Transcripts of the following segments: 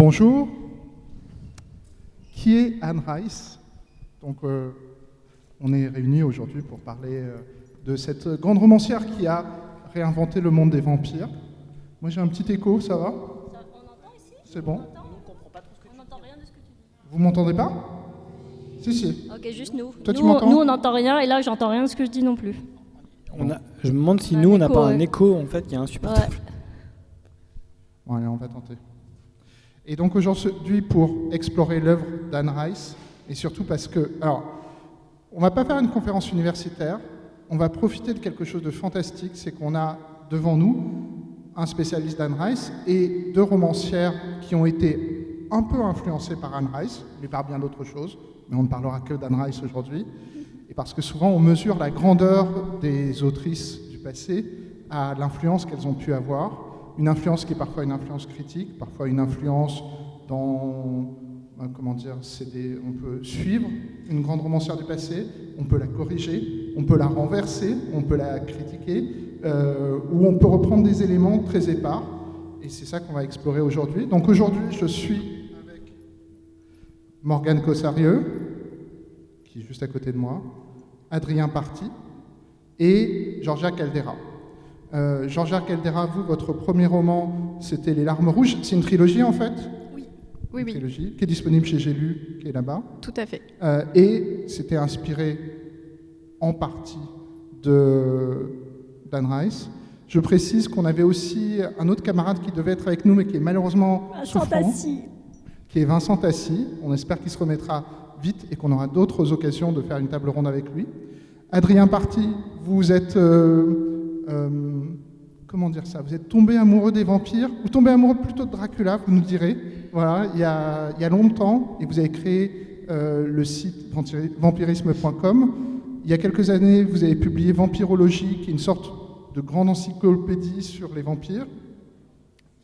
Bonjour. Qui est Anne Rice? Donc, on est réunis aujourd'hui pour parler de cette grande romancière qui a réinventé le monde des vampires. Moi, j'ai un petit écho, ça va? On entend ici? C'est bon? On n'entend rien de ce que tu dis. Vous m'entendez pas? Si. Ok, juste nous. Toi, tu nous, m'entends? nous, on n'entend rien et là, j'entends rien de ce que je dis non plus. Je me demande si Un nous, on n'a écho, pas ouais. un écho en fait qui est insupportable. Ouais. Bon, allez, on va tenter. Et donc aujourd'hui, pour explorer l'œuvre d'Anne Rice, et surtout parce que... Alors, on ne va pas faire une conférence universitaire, on va profiter de quelque chose de fantastique, c'est qu'on a devant nous un spécialiste d'Anne Rice et deux romancières qui ont été un peu influencées par Anne Rice, mais par bien d'autres choses, mais on ne parlera que d'Anne Rice aujourd'hui, et parce que souvent on mesure la grandeur des autrices du passé à l'influence qu'elles ont pu avoir, une influence qui est parfois une influence critique, parfois une influence dans... Comment dire, on peut suivre une grande romancière du passé, on peut la corriger, on peut la renverser, on peut la critiquer, ou on peut reprendre des éléments très épars. Et c'est ça qu'on va explorer aujourd'hui. Donc aujourd'hui, je suis avec Morgane Cossarieux, qui est juste à côté de moi, Adrien Party et Georgia Caldera. Georgia Caldera, vous, votre premier roman, c'était Les Larmes Rouges. C'est une trilogie, en fait? Oui, Une trilogie, qui est disponible chez J'ai lu, qui est là-bas. tout à fait. Et c'était inspiré en partie d'Anne Rice. Je précise qu'on avait aussi un autre camarade qui devait être avec nous, mais qui est malheureusement souffrant, qui est Vincent Tassi. On espère qu'il se remettra vite et qu'on aura d'autres occasions de faire une table ronde avec lui. Adrien Party, vous êtes... comment dire ça? Vous êtes tombé amoureux des vampires, ou tombé amoureux plutôt de Dracula, vous nous direz. Voilà, il y a longtemps, et vous avez créé le site vampirisme.com. Il y a quelques années, vous avez publié Vampirologie, qui est une sorte de grande encyclopédie sur les vampires.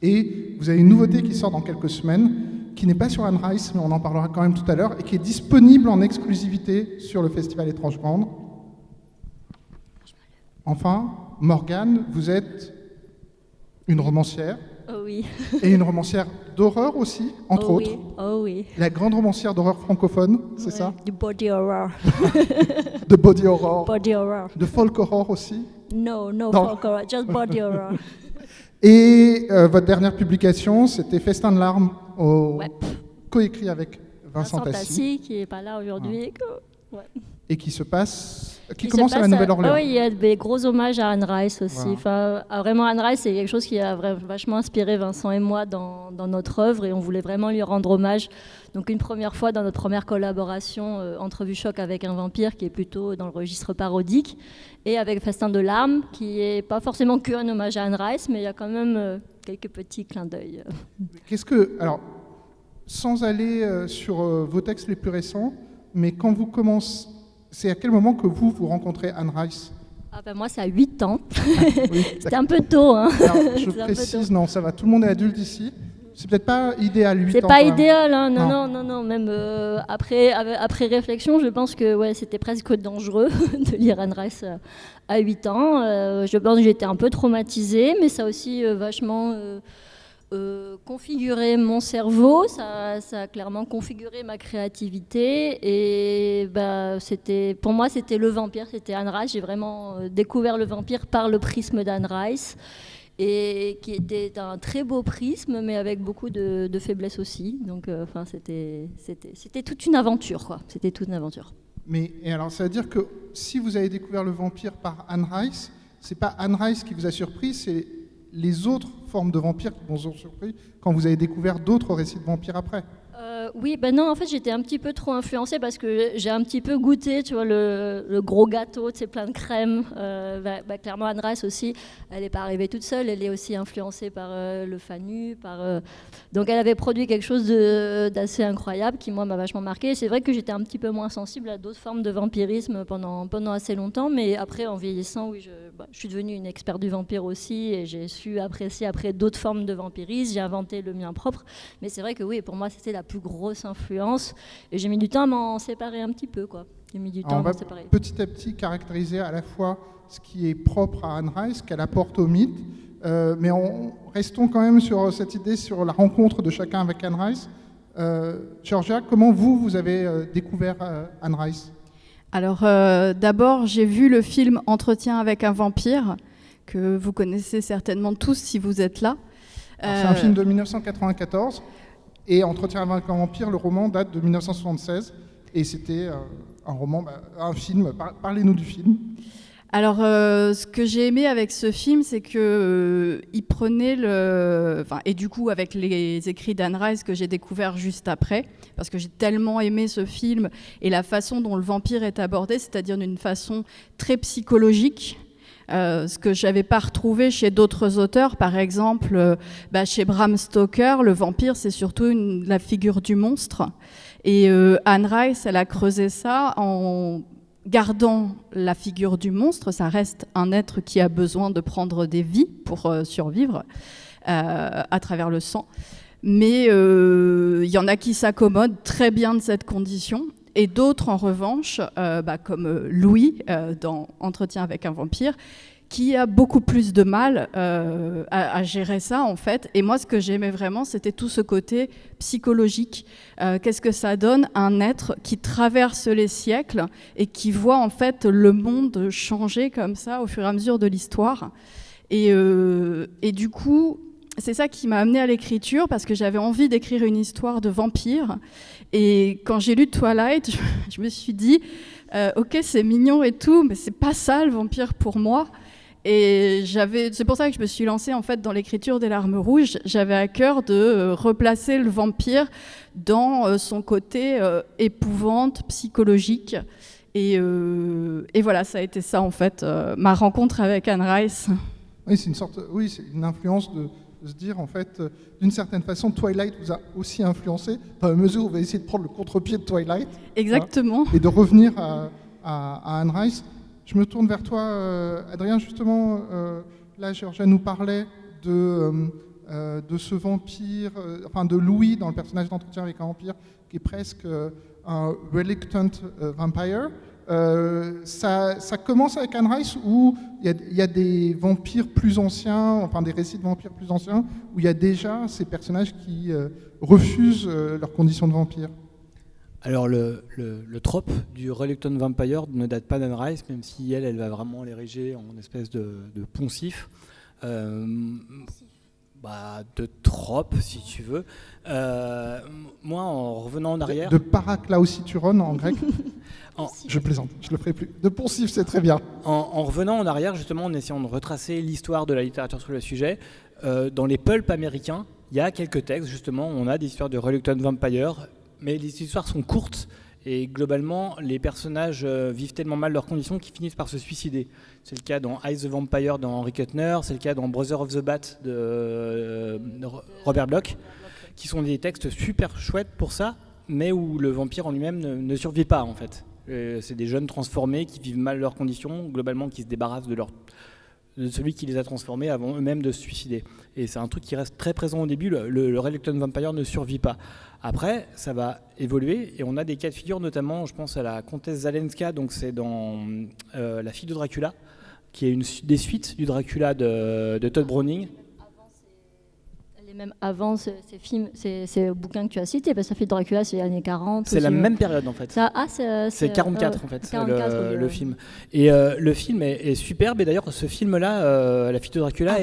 Et vous avez une nouveauté qui sort dans quelques semaines, qui n'est pas sur Anne Rice, mais on en parlera quand même tout à l'heure, et qui est disponible en exclusivité sur le Festival Étrange Grande. Enfin, Morgane, vous êtes une romancière. Oh oui. Et une romancière d'horreur aussi, entre Oh autres. oui. Oh oui. La grande romancière d'horreur francophone, c'est Ouais, ça? Du body horror. De body horror. Body horror. De folk horror aussi. No, Non. folk horror, just body horror. Et votre dernière publication, c'était Festin de larmes, Ouais. coécrit avec Vincent Tassi, Tassi, qui n'est pas là aujourd'hui. Ouais. et qui Qui se commence à la passe Nouvelle-Orléans. Oui, il y a des gros hommages à Anne Rice aussi. Voilà. Enfin, vraiment, Anne Rice, c'est quelque chose qui a vachement inspiré Vincent et moi dans notre œuvre, et on voulait vraiment lui rendre hommage. Donc une première fois dans notre première collaboration, Entrevue choc avec un vampire, qui est plutôt dans le registre parodique, et avec Festin de larmes, qui est pas forcément qu'un hommage à Anne Rice, mais il y a quand même quelques petits clins d'œil. Alors, sans aller sur vos textes les plus récents, mais quand vous commencez, c'est à quel moment que vous rencontrez Anne Rice? Ah ben moi, c'est à 8 ans. Oui, C'était un peu tôt. Hein. alors, je C'est un peu précise, tôt. non, ça va, tout le monde est adulte ici. C'est peut-être pas idéal, 8 ans. C'est pas quand même. idéal, hein. Non. Non. Même après réflexion, je pense que ouais, c'était presque dangereux de lire Anne Rice à 8 ans. Je pense que j'étais un peu traumatisée, mais ça a aussi vachement configuré mon cerveau. Ça a clairement configuré ma créativité. Et pour moi, c'était le vampire, c'était Anne Rice. J'ai vraiment découvert le vampire par le prisme d'Anne Rice, et qui était un très beau prisme, mais avec beaucoup de faiblesses aussi. Donc, c'était toute une aventure, quoi. C'était toute une aventure. Et alors, ça veut dire que si vous avez découvert le vampire par Anne Rice, c'est pas Anne Rice qui vous a surpris, c'est les autres formes de vampires qui vous ont surpris quand vous avez découvert d'autres récits de vampires après. Oui, non, en fait, j'étais un petit peu trop influencée parce que j'ai un petit peu goûté, tu vois, le gros gâteau, tu sais, plein de crème. Clairement, Anne Rice aussi, elle n'est pas arrivée toute seule, elle est aussi influencée par le Fanu, donc elle avait produit quelque chose d'assez incroyable qui, moi, m'a vachement marqué. C'est vrai que j'étais un petit peu moins sensible à d'autres formes de vampirisme pendant assez longtemps, mais après, en vieillissant, oui, je suis devenue une experte du vampire aussi, et j'ai su apprécier après d'autres formes de vampirisme. J'ai inventé le mien propre, mais c'est vrai que oui, pour moi, c'était la plus grosse influence, et j'ai mis du temps à m'en séparer un petit peu, quoi. J'ai mis du temps à m'en séparer. Petit à petit caractériser à la fois ce qui est propre à Anne Rice, qu'elle apporte au mythe, Mais restons quand même sur cette idée, sur la rencontre de chacun avec Anne Rice. Georgia, comment vous avez découvert Anne Rice ? Alors, d'abord, j'ai vu le film Entretien avec un vampire, que vous connaissez certainement tous si vous êtes là. C'est un film de 1994, et Entretien avec un vampire, le roman date de 1976, et c'était un roman, un film. Parlez-nous du film. Alors, ce que j'ai aimé avec ce film, c'est que il prenait et du coup avec les écrits d'Anne Rice que j'ai découvert juste après, parce que j'ai tellement aimé ce film et la façon dont le vampire est abordé, c'est-à-dire d'une façon très psychologique. Ce que je n'avais pas retrouvé chez d'autres auteurs, par exemple, chez Bram Stoker, le vampire, c'est surtout la figure du monstre. Et Anne Rice, elle a creusé ça en gardant la figure du monstre. Ça reste un être qui a besoin de prendre des vies pour survivre à travers le sang. Mais il y en a qui s'accommodent très bien de cette condition. Et d'autres, en revanche, comme Louis dans Entretien avec un vampire, qui a beaucoup plus de mal à gérer ça, en fait. Et moi, ce que j'aimais vraiment, c'était tout ce côté psychologique. Qu'est-ce que ça donne, un être qui traverse les siècles et qui voit, en fait, le monde changer comme ça au fur et à mesure de l'histoire. Et du coup, c'est ça qui m'a amenée à l'écriture, parce que j'avais envie d'écrire une histoire de vampire. Et quand j'ai lu Twilight, je me suis dit, ok, c'est mignon et tout, mais c'est pas ça le vampire pour moi. Et c'est pour ça que je me suis lancée en fait dans l'écriture des Larmes Rouges. J'avais à cœur de replacer le vampire dans son côté épouvante, psychologique. Et voilà, ça a été ça en fait, ma rencontre avec Anne Rice. Oui, c'est une influence de se dire en fait, d'une certaine façon, Twilight vous a aussi influencé, dans la mesure où vous avez essayé de prendre le contre-pied de Twilight. Exactement. Et de revenir à Anne Rice. Je me tourne vers toi, Adrien, justement, là, Georgia nous parlait de ce vampire, de Louis dans le personnage d'Entretien avec un vampire, qui est presque un reluctant vampire. Ça commence avec Anne Rice, où il y a des vampires plus anciens, des récits de vampires plus anciens, où il y a déjà ces personnages qui refusent leur condition de vampire. Alors le trope du Reluctant Vampire ne date pas d'Anne Rice, même si elle va vraiment l'ériger en espèce de poncif, de trope si tu veux. Moi, en revenant en arrière... De paraklausituron en grec. Je plaisante, je le ferai plus. De poncif, c'est très bien. En revenant en arrière, justement, en essayant de retracer l'histoire de la littérature sur le sujet, dans les pulps américains, il y a quelques textes, justement, où on a des histoires de Reluctant Vampire, mais les histoires sont courtes et globalement, les personnages vivent tellement mal leurs conditions qu'ils finissent par se suicider. C'est le cas dans Eyes the Vampire de Henry Kuttner, c'est le cas dans Brother of the Bat de Robert Bloch, qui sont des textes super chouettes pour ça, mais où le vampire en lui-même ne survit pas en fait. C'est des jeunes transformés qui vivent mal leurs conditions, globalement qui se débarrassent de celui qui les a transformés avant eux-mêmes de se suicider. Et c'est un truc qui reste très présent au début, le Reluctant Vampire ne survit pas. Après, ça va évoluer et on a des cas de figure, notamment, je pense à la comtesse Zalenska, donc c'est dans La fille de Dracula, qui est une des suites du Dracula de Todd Browning. Et même avant ces films, ces bouquins que tu as cités, parce que ça fait Dracula, c'est les années 40. C'est la même période en fait. C'est 44 en fait, 44, le film. Et le film est superbe, et d'ailleurs ce film-là, La fille de Dracula,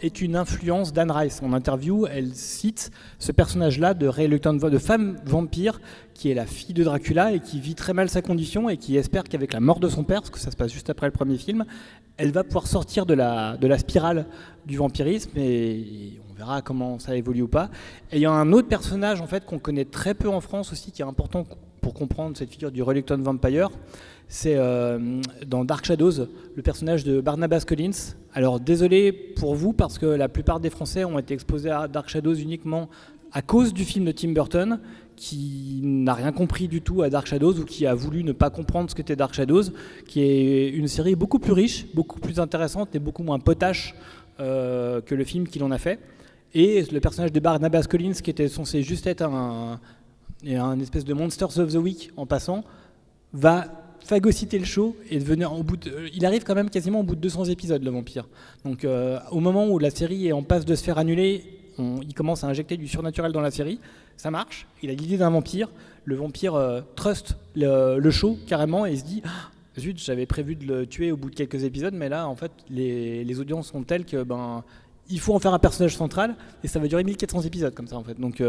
est une influence d'Anne Rice. En interview, elle cite ce personnage-là de femme vampire, qui est la fille de Dracula et qui vit très mal sa condition et qui espère qu'avec la mort de son père, parce que ça se passe juste après le premier film, elle va pouvoir sortir de la spirale du vampirisme, et on verra comment ça évolue ou pas. Et il y a un autre personnage en fait qu'on connaît très peu en France aussi, qui est important pour comprendre cette figure du Reluctant Vampire. C'est dans Dark Shadows, le personnage de Barnabas Collins. Alors désolé pour vous, parce que la plupart des Français ont été exposés à Dark Shadows uniquement à cause du film de Tim Burton, qui n'a rien compris du tout à Dark Shadows, ou qui a voulu ne pas comprendre ce qu'était Dark Shadows, qui est une série beaucoup plus riche, beaucoup plus intéressante et beaucoup moins potache que le film qu'il en a fait. Et le personnage de Barnabas Collins, qui était censé juste être un espèce de Monsters of the Week en passant, va phagocyter le show et devenir il arrive quand même quasiment au bout de 200 épisodes, le vampire. Donc au moment où la série est en passe de se faire annuler, il commence à injecter du surnaturel dans la série, ça marche, il a l'idée d'un vampire, le vampire trust le show carrément et se dit zut, j'avais prévu de le tuer au bout de quelques épisodes, mais là en fait les audiences sont telles que il faut en faire un personnage central et ça va durer 1400 épisodes comme ça en fait. Donc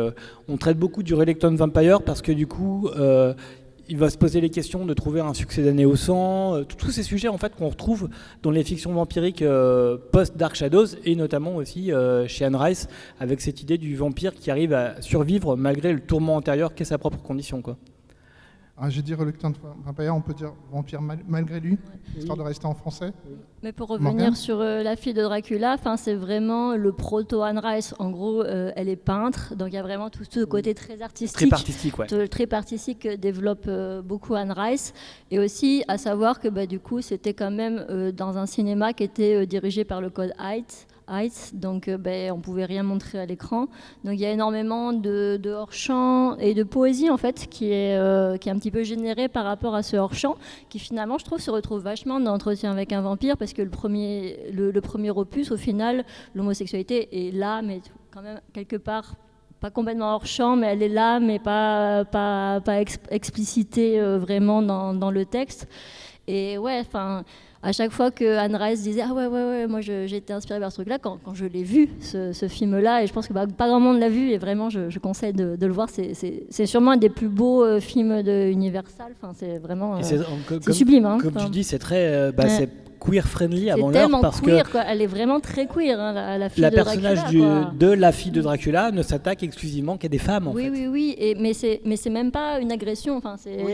on traite beaucoup du Reluctant Vampire parce que du coup il va se poser les questions de trouver un succès d'année au sang, tous ces sujets en fait qu'on retrouve dans les fictions vampiriques post-Dark Shadows et notamment aussi chez Anne Rice avec cette idée du vampire qui arrive à survivre malgré le tourment antérieur qu'est sa propre condition, quoi. Ah, j'ai dit Reluctant Vampire, on peut dire vampire malgré lui, histoire de rester en français. Mais pour revenir sur la fille de Dracula, c'est vraiment le proto Anne Rice. En gros, elle est peintre, donc il y a vraiment tout ce côté très artistique. Très artistique, ouais. Très artistique que développe beaucoup Anne Rice. Et aussi à savoir que du coup, c'était quand même dans un cinéma qui était dirigé par le code Heights, donc on pouvait rien montrer à l'écran. Donc il y a énormément de hors-champ et de poésie en fait qui est un petit peu générée par rapport à ce hors-champ, qui finalement je trouve se retrouve vachement dans Entretien avec un vampire, parce que le premier opus au final, l'homosexualité est là, mais quand même quelque part pas complètement hors champ, mais elle est là, mais pas explicitée vraiment dans le texte. Et ouais, à chaque fois que Anne Rice disait « Ah ouais, moi j'ai été inspirée par ce truc-là », quand je l'ai vu, ce film-là, et je pense que pas grand monde l'a vu, et vraiment je conseille de le voir, c'est sûrement un des plus beaux films de Universal, c'est vraiment c'est sublime. Hein, comme tu dis, c'est très c'est queer-friendly avant l'heure, parce queer, que quoi. Elle est vraiment très queer, hein, la fille de personnage Dracula. de la fille de Dracula ne s'attaque exclusivement qu'à des femmes, en fait. Oui, mais c'est même pas une agression.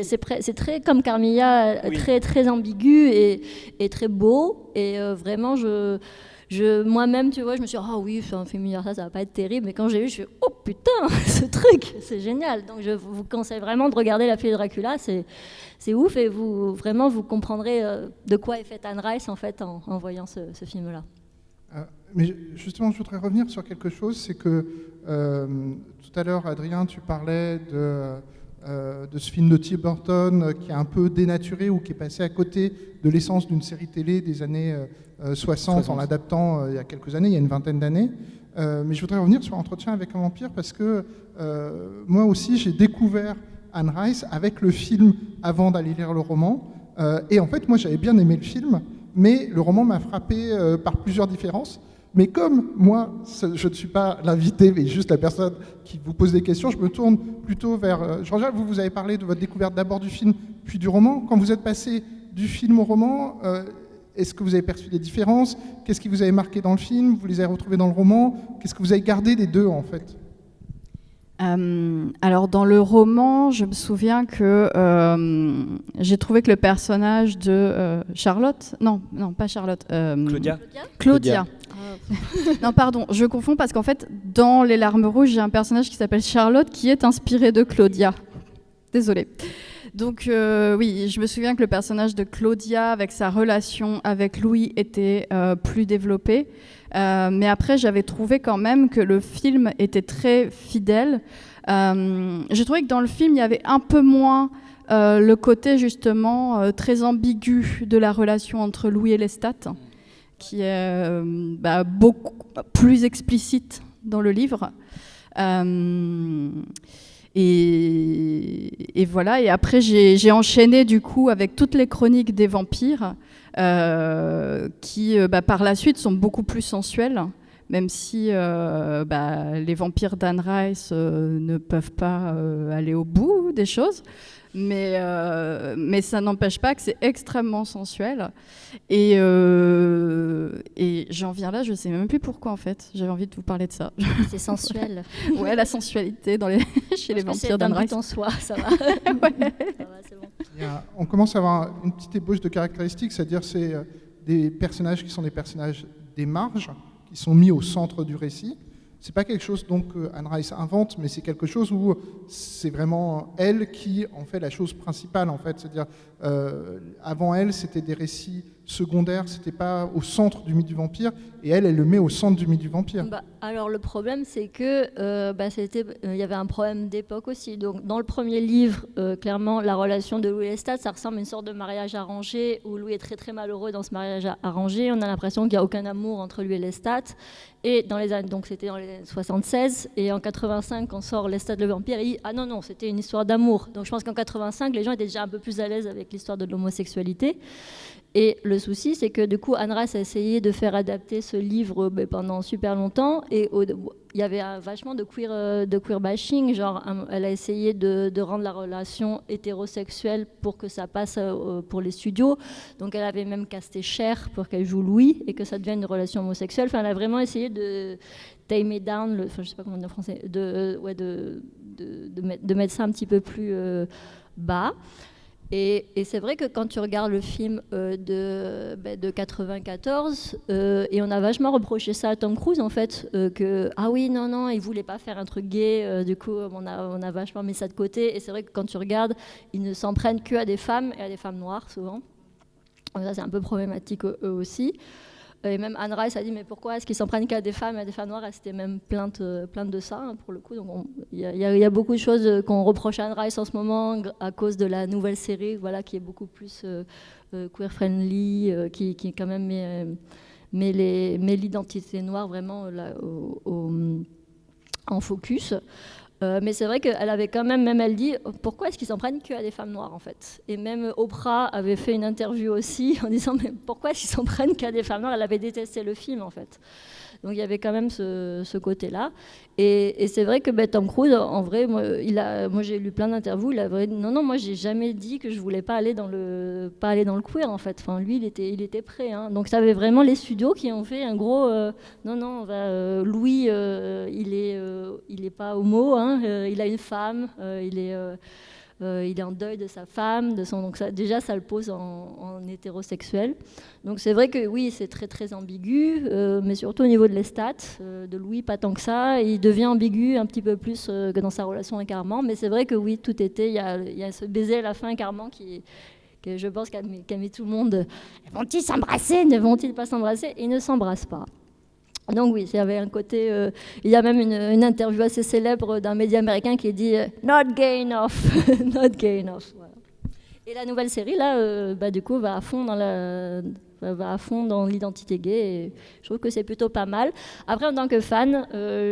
C'est très comme Carmilla, très ambigu et très beau. Et vraiment, moi-même, tu vois, je me suis dit, oui, un film universal, ça va pas être terrible. Mais quand j'ai vu, je suis oh putain, ce truc, c'est génial. Donc je vous conseille vraiment de regarder La fille de Dracula. C'est ouf, et vous comprendrez de quoi est faite Anne Rice en fait en voyant ce film-là. Mais justement, je voudrais revenir sur quelque chose, c'est que tout à l'heure, Adrien, tu parlais de ce film de Tim Burton qui est un peu dénaturé ou qui est passé à côté de l'essence d'une série télé des années 60 en l'adaptant il y a quelques années, il y a une vingtaine d'années. Mais je voudrais revenir sur Entretien avec un vampire parce que moi aussi, j'ai découvert Anne Rice avec le film avant d'aller lire le roman. Et en fait, moi, j'avais bien aimé le film, mais le roman m'a frappé par plusieurs différences. Mais comme moi, je ne suis pas l'invité, mais juste la personne qui vous pose des questions, je me tourne plutôt vers... Jean-Jacques, vous avez parlé de votre découverte d'abord du film, puis du roman. Quand vous êtes passé du film au roman, est-ce que vous avez perçu des différences? Qu'est-ce qui vous avait marqué dans le film? Vous les avez retrouvés dans le roman? Qu'est-ce que vous avez gardé des deux, en fait? Alors dans le roman, je me souviens que j'ai trouvé que le personnage de Charlotte, non pas Charlotte, Claudia. Non pardon, je confonds parce qu'en fait dans Les Larmes Rouges, j'ai un personnage qui s'appelle Charlotte qui est inspiré de Claudia. Désolée. Donc oui, je me souviens que le personnage de Claudia avec sa relation avec Louis était plus développé. Mais après, j'avais trouvé quand même que le film était très fidèle. J'ai trouvé que dans le film, il y avait un peu moins le côté justement très ambigu de la relation entre Louis et Lestat, qui est beaucoup plus explicite dans le livre. Et voilà. Et après, j'ai enchaîné du coup avec toutes les chroniques des vampires. Qui par la suite sont beaucoup plus sensuels, même si les vampires d'Anne Rice ne peuvent pas aller au bout des choses, mais ça n'empêche pas que c'est extrêmement sensuel. Et j'en viens là, je ne sais même plus pourquoi en fait, j'avais envie de vous parler de ça. C'est sensuel. Ouais, la sensualité chez les vampires d'Anne Rice. En soi, ça va. Ouais. Ça va, c'est bon. On commence à avoir une petite ébauche de caractéristiques, c'est-à-dire c'est des personnages qui sont des personnages des marges, qui sont mis au centre du récit. C'est pas quelque chose donc que Anne Rice invente, mais c'est quelque chose où c'est vraiment elle qui en fait la chose principale en fait. C'est-à-dire avant elle, c'était des récits secondaire, c'était pas au centre du mythe du vampire, et elle le met au centre du mythe du vampire. Alors le problème, c'est que il y avait un problème d'époque aussi. Donc dans le premier livre, clairement, la relation de Louis et Lestat, ça ressemble à une sorte de mariage arrangé où Louis est très très malheureux dans ce mariage arrangé. On a l'impression qu'il n'y a aucun amour entre lui et Lestat. Et dans les années, donc c'était dans les années 76, et en 85, quand sort Lestat le vampire, il dit ah non, c'était une histoire d'amour. Donc je pense qu'en 85, les gens étaient déjà un peu plus à l'aise avec l'histoire de l'homosexualité. Et le souci, c'est que du coup, Anne Rice a essayé de faire adapter ce livre pendant super longtemps, et il y avait vachement de queer bashing, genre elle a essayé de rendre la relation hétérosexuelle pour que ça passe pour les studios, donc elle avait même casté Cher pour qu'elle joue Louis et que ça devienne une relation homosexuelle. Enfin, elle a vraiment essayé de tame it down, je sais pas comment dire en français, de mettre ça un petit peu plus bas. Et c'est vrai que quand tu regardes le film de 94, et on a vachement reproché ça à Tom Cruise en fait, que ah oui non il voulait pas faire un truc gay, du coup on a vachement mis ça de côté. Et c'est vrai que quand tu regardes, ils ne s'en prennent que à des femmes et à des femmes noires souvent. Donc ça c'est un peu problématique eux aussi. Et même Anne Rice a dit mais pourquoi est-ce qu'ils s'en prennent qu'à des femmes et à des femmes noires? Elle s'était même plainte de ça hein, pour le coup. Donc il y a beaucoup de choses qu'on reproche à Anne Rice en ce moment à cause de la nouvelle série, voilà, qui est beaucoup plus queer friendly, qui quand même met l'identité noire vraiment là, en focus. Mais c'est vrai qu'elle avait quand même elle dit pourquoi est-ce qu'ils s'en prennent qu'à des femmes noires en fait. Et même Oprah avait fait une interview aussi en disant mais pourquoi est-ce qu'ils s'en prennent qu'à des femmes noires. Elle avait détesté le film en fait. Donc il y avait quand même ce côté-là. Et c'est vrai que Tom Cruise, en vrai, moi j'ai lu plein d'interviews, il a dit non, moi j'ai jamais dit que je voulais pas aller dans le queer en fait. Enfin lui il était prêt. Hein. Donc ça avait vraiment les studios qui ont fait un gros Louis il est pas homo, hein, il a une femme, il est en deuil de sa femme, donc déjà ça le pose en hétérosexuel. Donc c'est vrai que oui, c'est très très ambigu, mais surtout au niveau de Lestat, de Louis, pas tant que ça. Il devient ambigu un petit peu plus que dans sa relation avec Armand, mais c'est vrai que oui, tout était, il y a ce baiser à la fin avec Armand que je pense qu'a mis tout le monde. Vont-ils s'embrasser? Ne vont-ils pas s'embrasser? Et ils ne s'embrassent pas. Donc oui, il y avait un côté... il y a même une interview assez célèbre d'un média américain qui dit « Not gay enough ». Not gay enough. Voilà. Et la nouvelle série, là, du coup, va à fond dans l'identité gay. Et je trouve que c'est plutôt pas mal. Après, en tant que fan,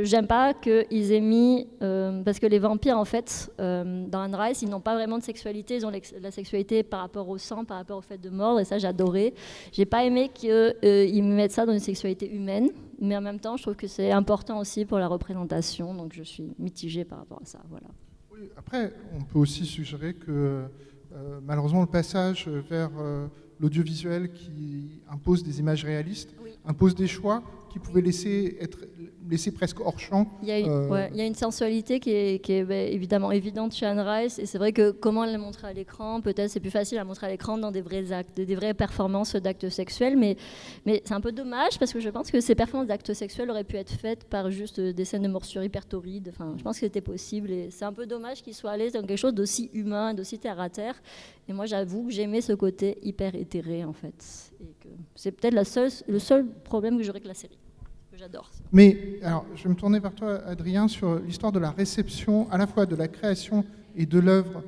j'aime pas qu'ils aient mis... parce que les vampires, en fait, dans Anne Rice, ils n'ont pas vraiment de sexualité. Ils ont la sexualité par rapport au sang, par rapport au fait de mordre. Et ça, j'adorais. J'ai pas aimé qu'ils mettent ça dans une sexualité humaine. Mais en même temps, je trouve que c'est important aussi pour la représentation. Donc je suis mitigée par rapport à ça. Voilà. Oui, après, on peut aussi suggérer que malheureusement, le passage vers l'audiovisuel qui impose des images réalistes, oui, impose des choix qui pouvaient laisser presque hors champ. Il y a une sensualité qui est évidemment évidente chez Anne Rice, et c'est vrai que comment elle la montrer à l'écran, peut-être c'est plus facile à montrer à l'écran dans des vrais actes, des vraies performances d'actes sexuels, mais c'est un peu dommage parce que je pense que ces performances d'actes sexuels auraient pu être faites par juste des scènes de morsure hyper torrides. Enfin, je pense que c'était possible, et c'est un peu dommage qu'il soit allé dans quelque chose d'aussi humain, d'aussi terre à terre. Et moi, j'avoue que j'aimais ce côté hyper éthéré, en fait. Et que c'est peut-être le seul problème que j'aurais avec la série, que j'adore. Mais, alors, je vais me tourner vers toi, Adrien, sur l'histoire de la réception, à la fois de la création et de l'œuvre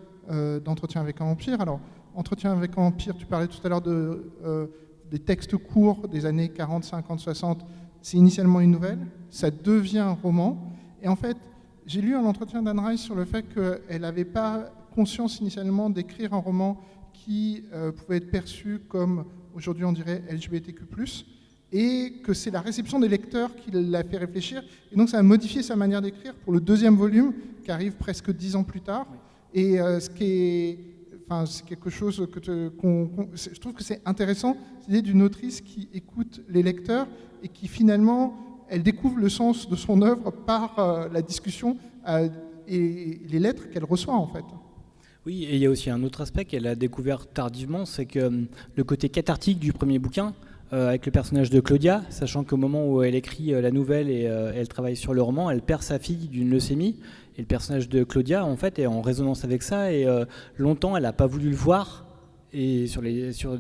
d'Entretien avec un vampire. Alors, Entretien avec un vampire, tu parlais tout à l'heure des textes courts des années 40, 50, 60. C'est initialement une nouvelle, ça devient un roman. Et en fait, j'ai lu un entretien d'Anne Rice sur le fait qu'elle n'avait pas conscience initialement d'écrire un roman qui pouvait être perçu comme, aujourd'hui on dirait, LGBTQ+, et que c'est la réception des lecteurs qui l'a fait réfléchir. Et donc ça a modifié sa manière d'écrire pour le deuxième volume, qui arrive presque 10 ans plus tard. Et c'est quelque chose je trouve que c'est intéressant, c'est l'idée d'une autrice qui écoute les lecteurs et qui finalement, elle découvre le sens de son œuvre par la discussion et les lettres qu'elle reçoit en fait. Oui, et il y a aussi un autre aspect qu'elle a découvert tardivement, c'est que le côté cathartique du premier bouquin, avec le personnage de Claudia, sachant qu'au moment où elle écrit la nouvelle et elle travaille sur le roman, elle perd sa fille d'une leucémie, et le personnage de Claudia en fait est en résonance avec ça, et longtemps elle n'a pas voulu le voir, Et sur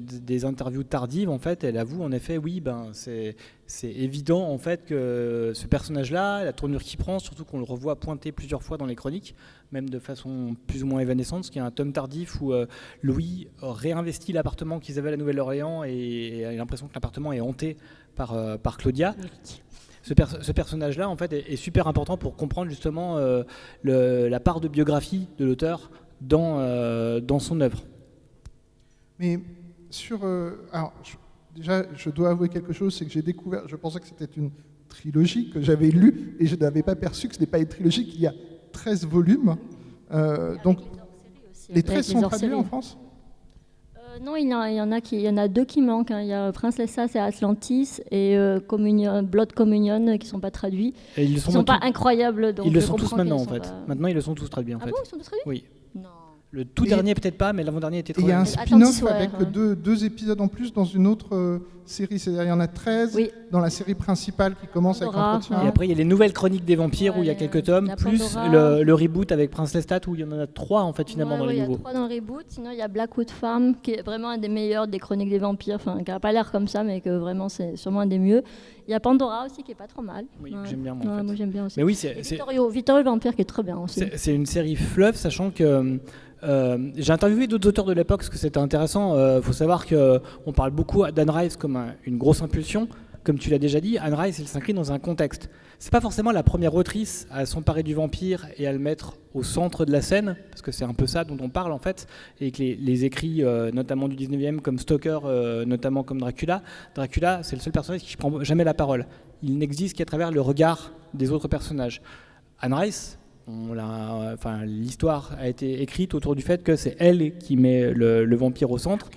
des interviews tardives, en fait, elle avoue en effet, oui, c'est évident en fait que ce personnage-là, la tournure qu'il prend, surtout qu'on le revoit pointer plusieurs fois dans les chroniques, même de façon plus ou moins évanescente, parce qu'il y a un tome tardif où Louis réinvestit l'appartement qu'ils avaient à la Nouvelle-Orléans et a l'impression que l'appartement est hanté par Claudia. Ce personnage-là, en fait, est super important pour comprendre justement la part de biographie de l'auteur dans son œuvre. Mais déjà, je dois avouer quelque chose, c'est que j'ai découvert, je pensais que c'était une trilogie que j'avais lue, et je n'avais pas perçu que ce n'est pas une trilogie, qu'il y a 13 volumes. Donc, les 13 sont traduits en France ? Non, il y en a 2 qui manquent. Il y a Prince Lestat et Atlantis, et Blood Communion, qui ne sont pas traduits. Et ils ne sont pas incroyables. Donc ils le sont tous maintenant, en fait. Maintenant, ils le sont tous traduits, en fait. Ah bon, ils sont tous traduits ? Oui. Non. Le tout dernier peut-être pas, mais l'avant-dernier était très bien. Il y a un spin-off avec deux épisodes en plus dans une autre série. C'est-à-dire il y en a 13 dans la série principale qui commence avec l'entretien. Et après il y a les nouvelles chroniques des vampires où il y a quelques tomes, plus le reboot avec Prince Lestat où il y en a 3 en fait finalement dans les nouveaux. Il y a 3 dans le reboot. Sinon il y a Blackwood Farm qui est vraiment un des meilleurs des chroniques des vampires, qui n'a pas l'air comme ça, mais que vraiment c'est sûrement un des mieux. Il y a Pandora aussi qui est pas trop mal. Oui, j'aime bien. Moi j'aime bien aussi. Mais oui, Vittorio le vampire qui est très bien aussi. C'est une série fleuve, sachant que j'ai interviewé d'autres auteurs de l'époque parce que c'était intéressant. Faut savoir qu'on parle beaucoup d'Anne Rice comme une grosse impulsion. Comme tu l'as déjà dit, Anne Rice, elle s'inscrit dans un contexte. C'est pas forcément la première autrice à s'emparer du vampire et à le mettre au centre de la scène, parce que c'est un peu ça dont on parle en fait, et que les écrits, notamment du 19e, comme Stoker, notamment comme Dracula, c'est le seul personnage qui ne prend jamais la parole. Il n'existe qu'à travers le regard des autres personnages. Anne Rice, l'histoire a été écrite autour du fait que c'est elle qui met le vampire au centre.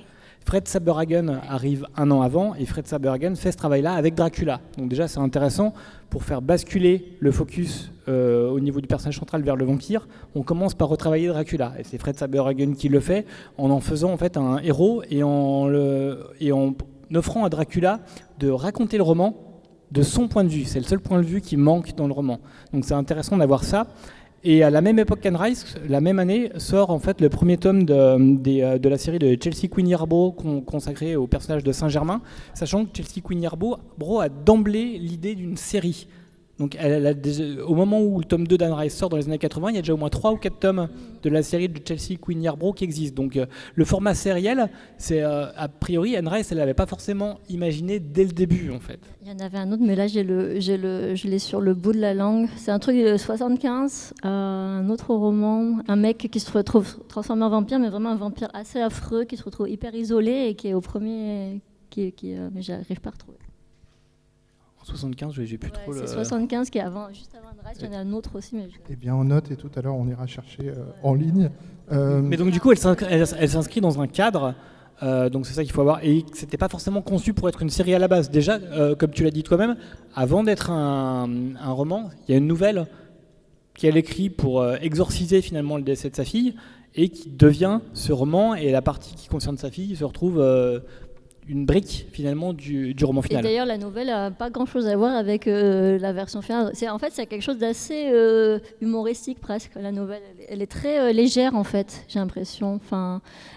Fred Saberhagen arrive 1 an avant et Fred Saberhagen fait ce travail-là avec Dracula. Donc déjà c'est intéressant pour faire basculer le focus au niveau du personnage central vers le vampire. On commence par retravailler Dracula et c'est Fred Saberhagen qui le fait en faisant en fait un héros et en offrant à Dracula de raconter le roman de son point de vue. C'est le seul point de vue qui manque dans le roman. Donc c'est intéressant d'avoir ça. Et à la même époque qu'Anne Rice, la même année, sort en fait le premier tome de la série de Chelsea Queen Yarbrough consacrée au personnage de Saint-Germain, sachant que Chelsea Queen Yarbrough a d'emblée l'idée d'une série. Donc au moment où le tome 2 d'Anne Rice sort dans les années 80, il y a déjà au moins 3 ou 4 tomes de la série de Chelsea Queen Yarbrough qui existent. Donc le format sériel, c'est a priori Anne Rice, elle l'avait pas forcément imaginé dès le début en fait. Il y en avait un autre, mais là je l'ai sur le bout de la langue. C'est un truc de 75, un autre roman, un mec qui se retrouve transformé en vampire, mais vraiment un vampire assez affreux, qui se retrouve hyper isolé et qui est au premier, mais j'arrive pas à retrouver. 75, j'ai plus trop c'est 75 qui est juste avant Anne Rice, il y en a un autre aussi. Mais Eh bien, on note et tout à l'heure, on ira chercher en ligne. Mais donc, du coup, elle s'inscrit dans un cadre, donc c'est ça qu'il faut avoir. Et c'était pas forcément conçu pour être une série à la base. Déjà, comme tu l'as dit toi-même, avant d'être un roman, il y a une nouvelle qu'elle écrit pour exorciser finalement le décès de sa fille et qui devient ce roman. Et la partie qui concerne sa fille se retrouve une brique finalement du roman final. Et d'ailleurs la nouvelle n'a pas grand chose à voir avec la version finale. C'est quelque chose d'assez humoristique presque. La nouvelle, elle est très légère en fait, j'ai l'impression.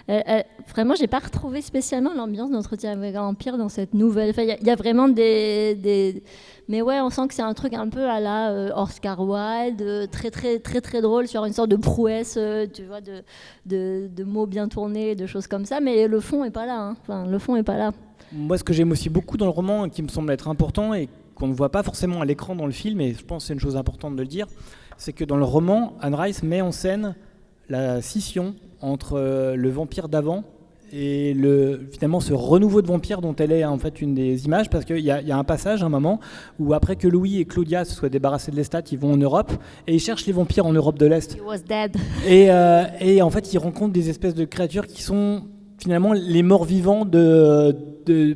Vraiment, j'ai pas retrouvé spécialement l'ambiance d'Entretien avec un vampire dans cette nouvelle. Il y a vraiment des mais ouais, on sent que c'est un truc un peu à la Oscar Wilde, très très très très drôle sur une sorte de prouesse, tu vois, de mots bien tournés, de choses comme ça. Mais le fond est pas là. Le fond est pas là. Moi, ce que j'aime aussi beaucoup dans le roman, qui me semble être important et qu'on ne voit pas forcément à l'écran dans le film, et je pense que c'est une chose importante de le dire, c'est que dans le roman, Anne Rice met en scène la scission entre le vampire d'avant et finalement ce renouveau de vampire dont elle est en fait une des images, parce qu'il y a un passage, un moment, où après que Louis et Claudia se soient débarrassés de Lestat, ils vont en Europe et ils cherchent les vampires en Europe de l'Est. He was dead. Et en fait, ils rencontrent des espèces de créatures qui sont finalement les morts vivants de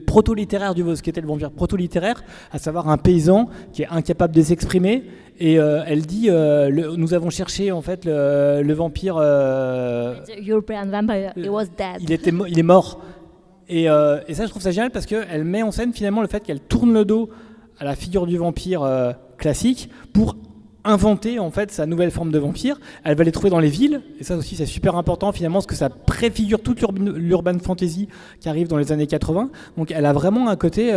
proto-littéraire du ce qu'était le vampire proto-littéraire, à savoir un paysan qui est incapable de s'exprimer. Et elle dit nous avons cherché en fait le vampire. European vampire, he was dead. Il est mort. Et ça, je trouve ça génial parce qu'elle met en scène finalement le fait qu'elle tourne le dos à la figure du vampire classique pour inventer en fait sa nouvelle forme de vampire. Elle va les trouver dans les villes, et ça aussi c'est super important finalement, parce que ça préfigure toute l'urban fantasy qui arrive dans les années 80. Donc elle a vraiment un côté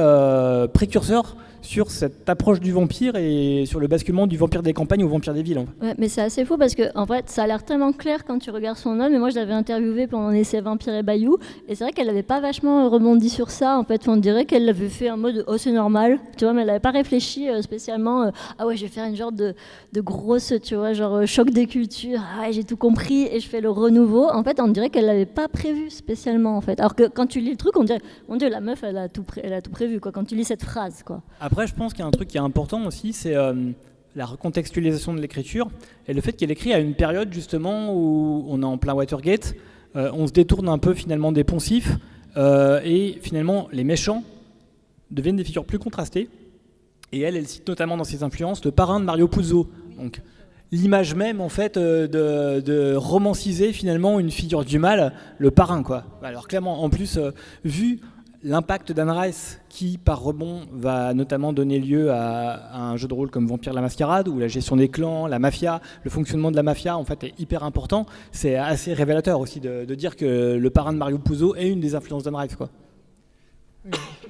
précurseur sur cette approche du vampire et sur le basculement du vampire des campagnes au vampire des villes. Ouais, mais c'est assez fou parce que en fait, ça a l'air tellement clair quand tu regardes son œuvre. Mais moi, je l'avais interviewée pendant l'essai Vampire et Bayou, et c'est vrai qu'elle n'avait pas vachement rebondi sur ça. En fait, on dirait qu'elle l'avait fait en mode oh c'est normal, tu vois, mais elle n'avait pas réfléchi spécialement. Ah ouais, je vais faire une genre de grosse, tu vois, genre choc des cultures. Ah ouais, j'ai tout compris et je fais le renouveau. En fait, on dirait qu'elle l'avait pas prévu spécialement en fait. Alors que quand tu lis le truc, on dirait mon Dieu, la meuf, elle a tout prévu quoi. Quand tu lis cette phrase quoi. Après, je pense qu'il y a un truc qui est important aussi, c'est la recontextualisation de l'écriture et le fait qu'elle écrit à une période justement où on est en plein Watergate, on se détourne un peu finalement des poncifs et finalement les méchants deviennent des figures plus contrastées. Et elle cite notamment dans ses influences le parrain de Mario Puzo. Donc l'image même en fait de romanciser finalement une figure du mal, le parrain quoi. Alors clairement en plus vu l'impact d'Anne Rice qui, par rebond, va notamment donner lieu à un jeu de rôle comme Vampire la Mascarade, où la gestion des clans, la mafia, le fonctionnement de la mafia, en fait, est hyper important. C'est assez révélateur aussi de dire que le parrain de Mario Puzo est une des influences d'Anne Rice, quoi.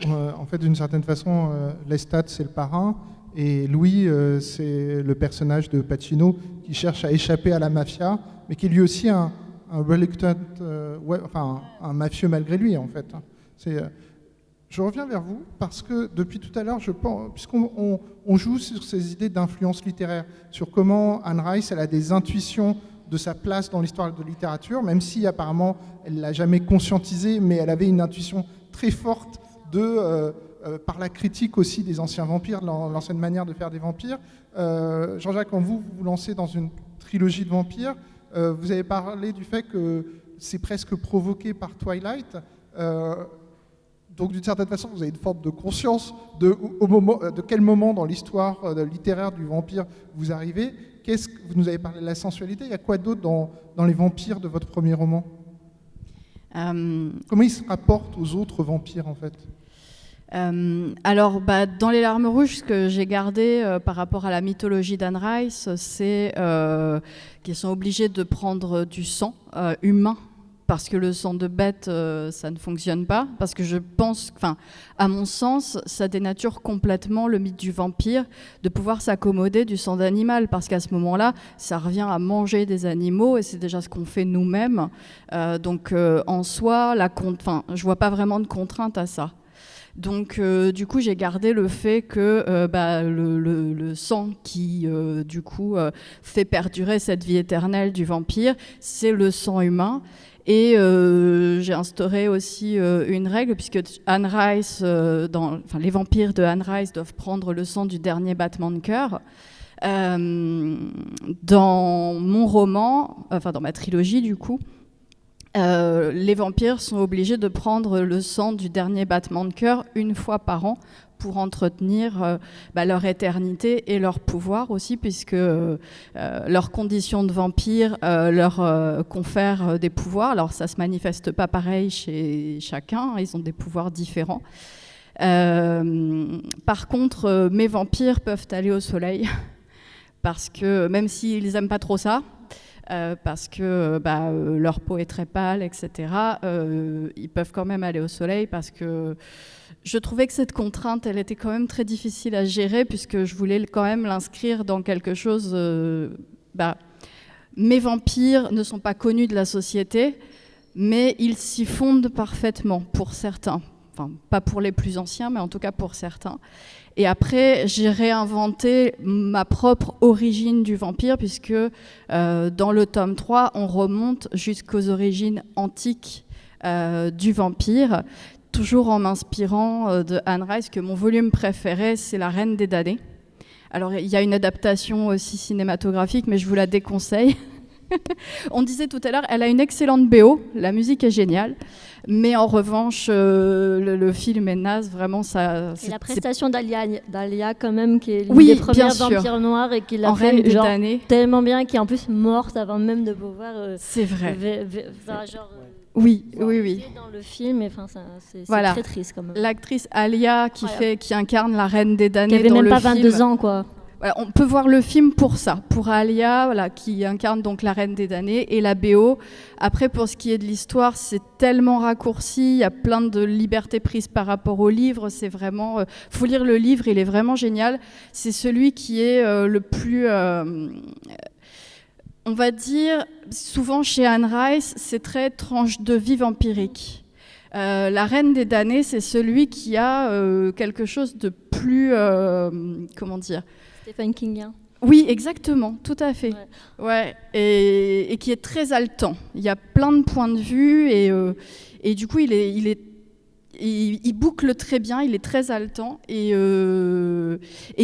En fait, d'une certaine façon, Lestat, c'est le parrain, et Louis, c'est le personnage de Pacino qui cherche à échapper à la mafia, mais qui est lui aussi un reluctant, un mafieux malgré lui, en fait. Je reviens vers vous parce que depuis tout à l'heure, je pense, puisqu'on joue sur ces idées d'influence littéraire, sur comment Anne Rice elle a des intuitions de sa place dans l'histoire de la littérature, même si apparemment elle ne l'a jamais conscientisé, mais elle avait une intuition très forte par la critique aussi des anciens vampires, de l'ancienne manière de faire des vampires. Jean-Jacques, quand vous vous lancez dans une trilogie de vampires, vous avez parlé du fait que c'est presque provoqué par Twilight. Donc d'une certaine façon, vous avez une forme de conscience de quel moment dans l'histoire littéraire du vampire vous arrivez. Vous nous avez parlé de la sensualité, il y a quoi d'autre dans les vampires de votre premier roman ? Comment ils se rapportent aux autres vampires en fait ? Alors, dans Les Larmes Rouges, ce que j'ai gardé par rapport à la mythologie d'Anne Rice, c'est qu'ils sont obligés de prendre du sang humain, parce que le sang de bête, ça ne fonctionne pas. Parce que je pense, à mon sens, ça dénature complètement le mythe du vampire de pouvoir s'accommoder du sang d'animal. Parce qu'à ce moment-là, ça revient à manger des animaux et c'est déjà ce qu'on fait nous-mêmes. Donc, en soi, je vois pas vraiment de contrainte à ça. Donc, du coup, j'ai gardé le fait que le sang qui, fait perdurer cette vie éternelle du vampire, c'est le sang humain. Et j'ai instauré aussi une règle, puisque Anne Rice, les vampires de Anne Rice doivent prendre le sang du dernier battement de cœur. Dans mon roman, dans ma trilogie du coup, les vampires sont obligés de prendre le sang du dernier battement de cœur une fois par an pour entretenir leur éternité et leur pouvoir aussi, puisque leur condition de vampire leur confère des pouvoirs. Alors ça se manifeste pas pareil chez chacun, ils ont des pouvoirs différents. Par contre, mes vampires peuvent aller au soleil, parce que même s'ils n'aiment pas trop ça, parce que leur peau est très pâle, etc., ils peuvent quand même aller au soleil, parce que je trouvais que cette contrainte, elle était quand même très difficile à gérer, puisque je voulais quand même l'inscrire dans quelque chose... mes vampires ne sont pas connus de la société, mais ils s'y fondent parfaitement pour certains. Enfin, pas pour les plus anciens, mais en tout cas pour certains. Et après, j'ai réinventé ma propre origine du vampire, puisque dans le tome 3, on remonte jusqu'aux origines antiques du vampire, toujours en m'inspirant de Anne Rice, que mon volume préféré, c'est La Reine des damnés. Alors, il y a une adaptation aussi cinématographique, mais je vous la déconseille. On disait tout à l'heure, elle a une excellente BO, la musique est géniale, mais en revanche, le film est naze, vraiment ça... Et la prestation d'Alia quand même, qui est l'une des premières vampires noirs et qui l'a fait tellement bien, qui est en plus morte avant même de pouvoir... c'est vrai. Oui. Dans le film, c'est voilà. Très triste quand même. L'actrice Alia qui incarne la Reine des damnés dans le film. Qui avait même pas 22 film. ans, quoi. voilà, on peut voir le film pour ça, pour Alia, voilà, qui incarne donc la Reine des damnés, et la BO. Après, pour ce qui est de l'histoire, c'est tellement raccourci, il y a plein de libertés prises par rapport au livre. C'est vraiment, faut lire le livre, il est vraiment génial. C'est celui qui est le plus, on va dire, souvent chez Anne Rice, c'est très tranche de vie vampirique. La Reine des damnés, c'est celui qui a quelque chose de plus, comment dire, Stephen Kingien. Oui, exactement, tout à fait. Ouais. Et qui est très haletant. Il y a plein de points de vue et du coup, il boucle très bien, il est très haletant. Et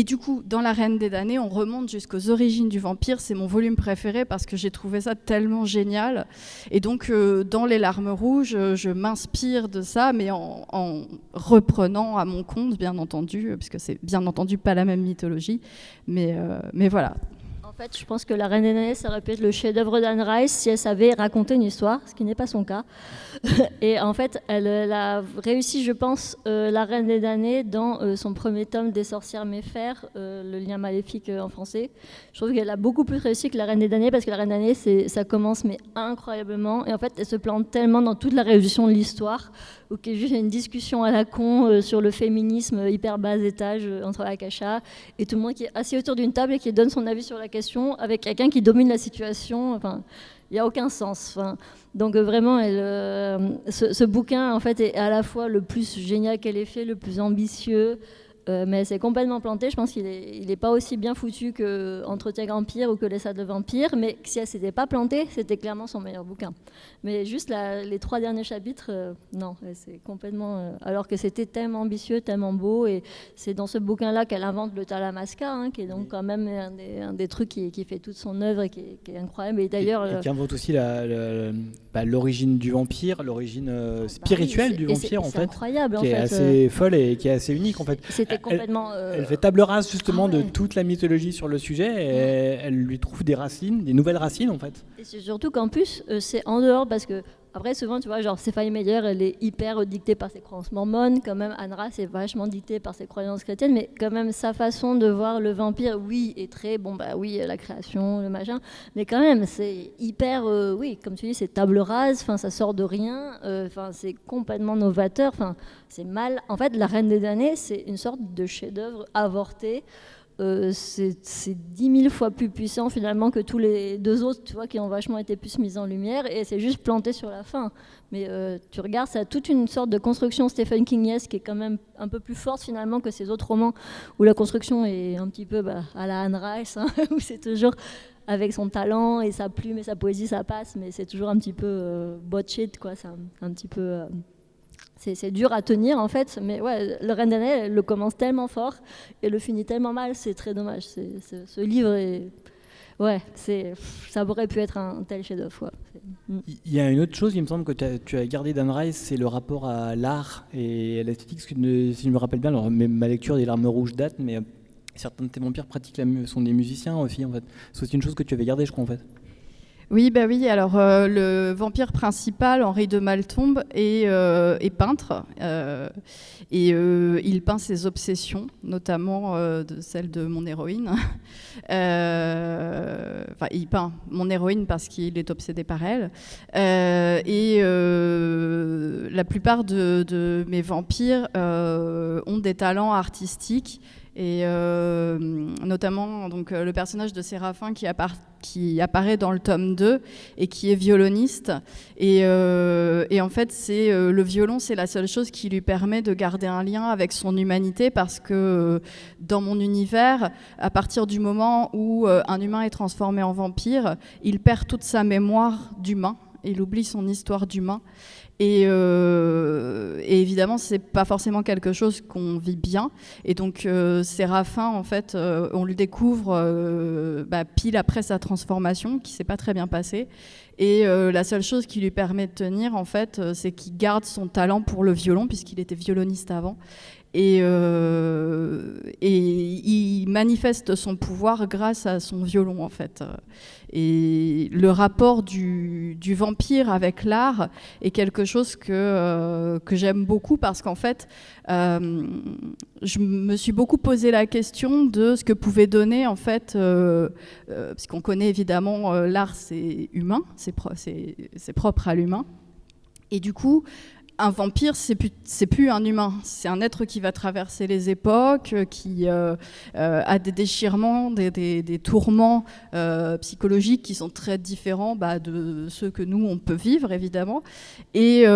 du coup, dans La Reine des damnés, on remonte jusqu'aux origines du vampire. C'est mon volume préféré parce que j'ai trouvé ça tellement génial. Et donc, dans Les Larmes rouges, je m'inspire de ça, mais en reprenant à mon compte, bien entendu, parce que c'est bien entendu pas la même mythologie. Mais voilà. En fait, je pense que La Reine des damnés, ça aurait pu être le chef-d'œuvre d'Anne Rice si elle savait raconter une histoire, ce qui n'est pas son cas. Et en fait, elle a réussi, je pense, La Reine des damnés dans son premier tome des Sorcières Méfères, le lien maléfique en français. Je trouve qu'elle a beaucoup plus réussi que La Reine des damnés parce que La Reine des damnés, ça commence mais incroyablement. Et en fait, elle se plante tellement dans toute la résolution de l'histoire qu'il y a juste une discussion à la con sur le féminisme hyper bas étage entre Akasha et tout le monde qui est assis autour d'une table et qui donne son avis sur la question avec quelqu'un qui domine la situation. Enfin, il n'y a aucun sens. Enfin, donc vraiment, ce bouquin en fait est à la fois le plus génial qu'elle ait fait, le plus ambitieux, mais c'est complètement planté. Je pense qu'il est pas aussi bien foutu que Entretien Vampire ou que Les Salles de Vampire, mais si elle s'était pas plantée, c'était clairement son meilleur bouquin. Mais juste les 3 derniers chapitres, non, c'est complètement... alors que c'était tellement ambitieux, tellement beau, et c'est dans ce bouquin-là qu'elle invente le Talamasca, qui est donc quand même un des trucs qui fait toute son œuvre et qui est incroyable. Et d'ailleurs... Et qui invente aussi l'origine du vampire, l'origine spirituelle du vampire, en fait. C'est incroyable, qui est assez folle et qui est assez unique, en fait. C'était complètement... Elle fait table rase, justement, de toute la mythologie sur le sujet, et elle lui trouve des racines, des nouvelles racines, en fait. Et c'est surtout qu'en plus, c'est en dehors, parce que après, souvent, tu vois, genre Stéphanie Meyer, elle est hyper dictée par ses croyances mormones, quand même, Anne Rice est vachement dictée par ses croyances chrétiennes, mais quand même, sa façon de voir le vampire, oui, est très, la création, le machin, mais quand même, c'est hyper, comme tu dis, c'est table rase, ça sort de rien, c'est complètement novateur, c'est mal. En fait, La Reine des damnés, c'est une sorte de chef-d'œuvre avorté. C'est 10 000 fois plus puissant finalement que tous les 2 autres, tu vois, qui ont vachement été plus mis en lumière, et c'est juste planté sur la fin. Mais tu regardes, ça a toute une sorte de construction Stephen Kingiesque qui est quand même un peu plus forte finalement que ces autres romans où la construction est un petit peu à la Anne Rice, où c'est toujours avec son talent et sa plume et sa poésie, ça passe, mais c'est toujours un petit peu botched, quoi. C'est un petit peu... C'est dur à tenir en fait, mais ouais, Le Reine des damnés, elle le commence tellement fort et le finit tellement mal, c'est très dommage. Ce livre ça aurait pu être un tel chef-d'œuvre. Il y a une autre chose, il me semble, que tu as gardé d'Anne Rice, c'est le rapport à l'art et à l'esthétique. Si je me rappelle bien, alors, ma lecture des Larmes rouges date, mais certains de tes vampires sont des musiciens aussi en fait. C'est aussi une chose que tu avais gardée, je crois, en fait. Oui, alors le vampire principal, Henri de Maltombe, est peintre et il peint ses obsessions, notamment celle de mon héroïne. Il peint mon héroïne parce qu'il est obsédé par elle. La plupart de mes vampires ont des talents artistiques. Et notamment donc, le personnage de Séraphin qui apparaît dans le tome 2 et qui est violoniste. Et en fait, le violon, c'est la seule chose qui lui permet de garder un lien avec son humanité, parce que dans mon univers, à partir du moment où un humain est transformé en vampire, il perd toute sa mémoire d'humain, il oublie son histoire d'humain. Et évidemment, c'est pas forcément quelque chose qu'on vit bien. Et donc, Séraphin, en fait, on le découvre pile après sa transformation, qui s'est pas très bien passée. Et la seule chose qui lui permet de tenir, en fait, c'est qu'il garde son talent pour le violon, puisqu'il était violoniste avant. Et il manifeste son pouvoir grâce à son violon, en fait. Et le rapport du vampire avec l'art est quelque chose que j'aime beaucoup, parce qu'en fait, je me suis beaucoup posé la question de ce que pouvait donner, en fait, parce qu'on connaît évidemment l'art, c'est humain, c'est propre à l'humain. Et du coup, un vampire, c'est plus un humain, c'est un être qui va traverser les époques, qui a des déchirements, des tourments psychologiques qui sont très différents de ceux que nous, on peut vivre, évidemment. Et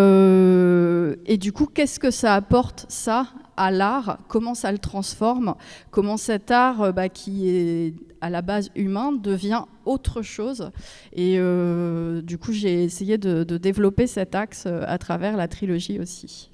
du coup, qu'est-ce que ça apporte, ça, à l'art? Comment ça le transforme? Comment cet art, qui est à la base humain, devient autre chose? Et du coup, j'ai essayé de développer cet axe à travers la trilogie aussi.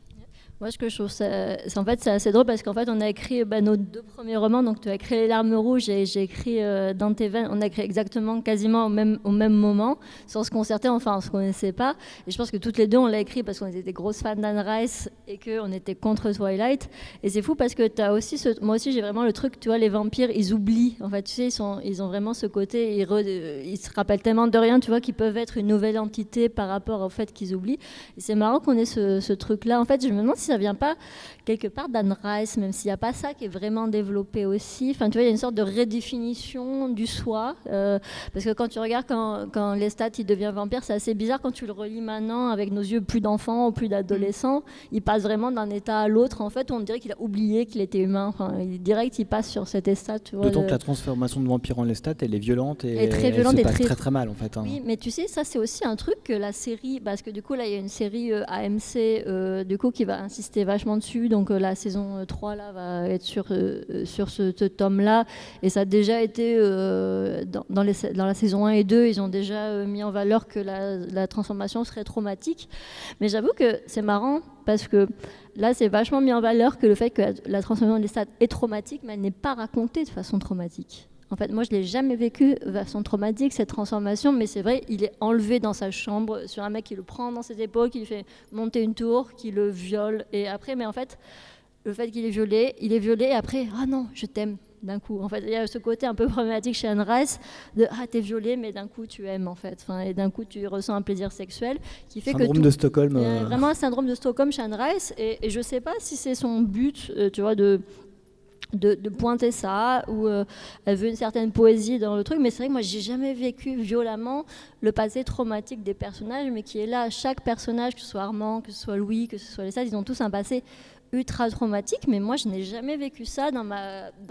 Moi, ce que je trouve, c'est assez drôle, parce qu'en fait, on a écrit nos 2 premiers romans. Donc, tu as écrit Les Larmes Rouges et j'ai écrit Dans tes veines. On a écrit exactement, quasiment au même moment, sans se concerter, enfin, on se connaissait pas. Et je pense que toutes les deux, on l'a écrit parce qu'on était des grosses fans d'Anne Rice et qu'on était contre Twilight. Et c'est fou parce que tu as aussi moi aussi, j'ai vraiment le truc, tu vois, les vampires, ils oublient. En fait, tu sais, ils ont vraiment ce côté, ils se rappellent tellement de rien, tu vois, qu'ils peuvent être une nouvelle entité par rapport au fait qu'ils oublient. Et c'est marrant qu'on ait ce truc-là. En fait, je me demande si ça vient pas quelque part d'Anne Rice, même s'il n'y a pas ça qui est vraiment développé aussi. Enfin, tu vois, il y a une sorte de redéfinition du soi. Parce que quand tu regardes quand Lestat il devient vampire, c'est assez bizarre quand tu le relis maintenant avec nos yeux plus d'enfants ou plus d'adolescents. Il passe vraiment d'un état à l'autre. En fait, on dirait qu'il a oublié qu'il était humain. Enfin, direct, il passe sur cet état. D'autant que la transformation de vampire en Lestat, elle est violente et très violente, elle se passe très très mal, en fait. Hein. Oui, mais tu sais, ça c'est aussi un truc que la série, parce que du coup là il y a une série AMC du coup qui va insister vachement dessus, donc la saison 3 là va être sur ce tome-là, et ça a déjà été dans la saison 1 et 2, ils ont déjà mis en valeur que la transformation serait traumatique. Mais j'avoue que c'est marrant, parce que là c'est vachement mis en valeur que le fait que la transformation de Lestat est traumatique, mais elle n'est pas racontée de façon traumatique. En fait, moi, je ne l'ai jamais vécu de façon traumatique, cette transformation, mais c'est vrai, il est enlevé dans sa chambre sur un mec qui le prend dans ses épaules, qui lui fait monter une tour, qui le viole. Et après, mais en fait, le fait qu'il est violé, et après, ah non, je t'aime, d'un coup. En fait, il y a ce côté un peu problématique chez Anne Rice, de ah, t'es violé, mais d'un coup, tu aimes, en fait. Enfin, et d'un coup, tu ressens un plaisir sexuel qui fait syndrome de Stockholm. Il y a vraiment un syndrome de Stockholm chez Anne Rice, et je ne sais pas si c'est son but, tu vois, de pointer ça, ou elle veut une certaine poésie dans le truc, mais c'est vrai que moi j'ai jamais vécu violemment le passé traumatique des personnages, mais qui est là, chaque personnage, que ce soit Armand, que ce soit Louis, que ce soit Lestat, ils ont tous un passé ultra traumatique, mais moi je n'ai jamais vécu ça dans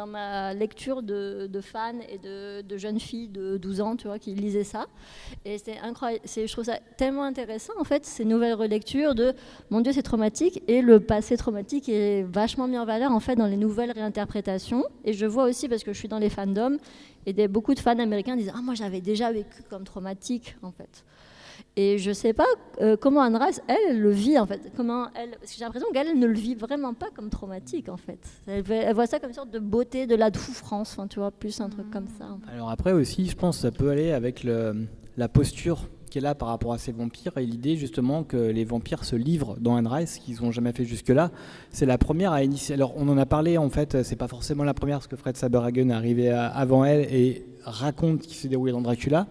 ma lecture de fans et de jeunes filles de 12 ans, tu vois, qui lisaient ça. Et c'est incroyable, je trouve ça tellement intéressant, en fait, ces nouvelles relectures de mon Dieu, c'est traumatique, et le passé traumatique est vachement mis en valeur, en fait, dans les nouvelles réinterprétations. Et je vois aussi, parce que je suis dans les fandoms, et beaucoup de fans américains disent ah, moi j'avais déjà vécu comme traumatique, en fait. Et je ne sais pas comment Anne Rice, elle le vit, en fait. Parce que j'ai l'impression qu'elle ne le vit vraiment pas comme traumatique, en fait. Elle voit ça comme une sorte de beauté, de la souffrance, enfin, tu vois, plus un truc comme ça. En fait. Alors après aussi, je pense que ça peut aller avec la posture qui est là par rapport à ces vampires, et l'idée justement que les vampires se livrent dans Anne Rice, qu'ils n'ont jamais fait jusque-là. C'est la première à initier. Alors on en a parlé, en fait, c'est pas forcément la première, parce que Fred Saberhagen est arrivé avant elle et raconte ce qui s'est déroulé dans Dracula.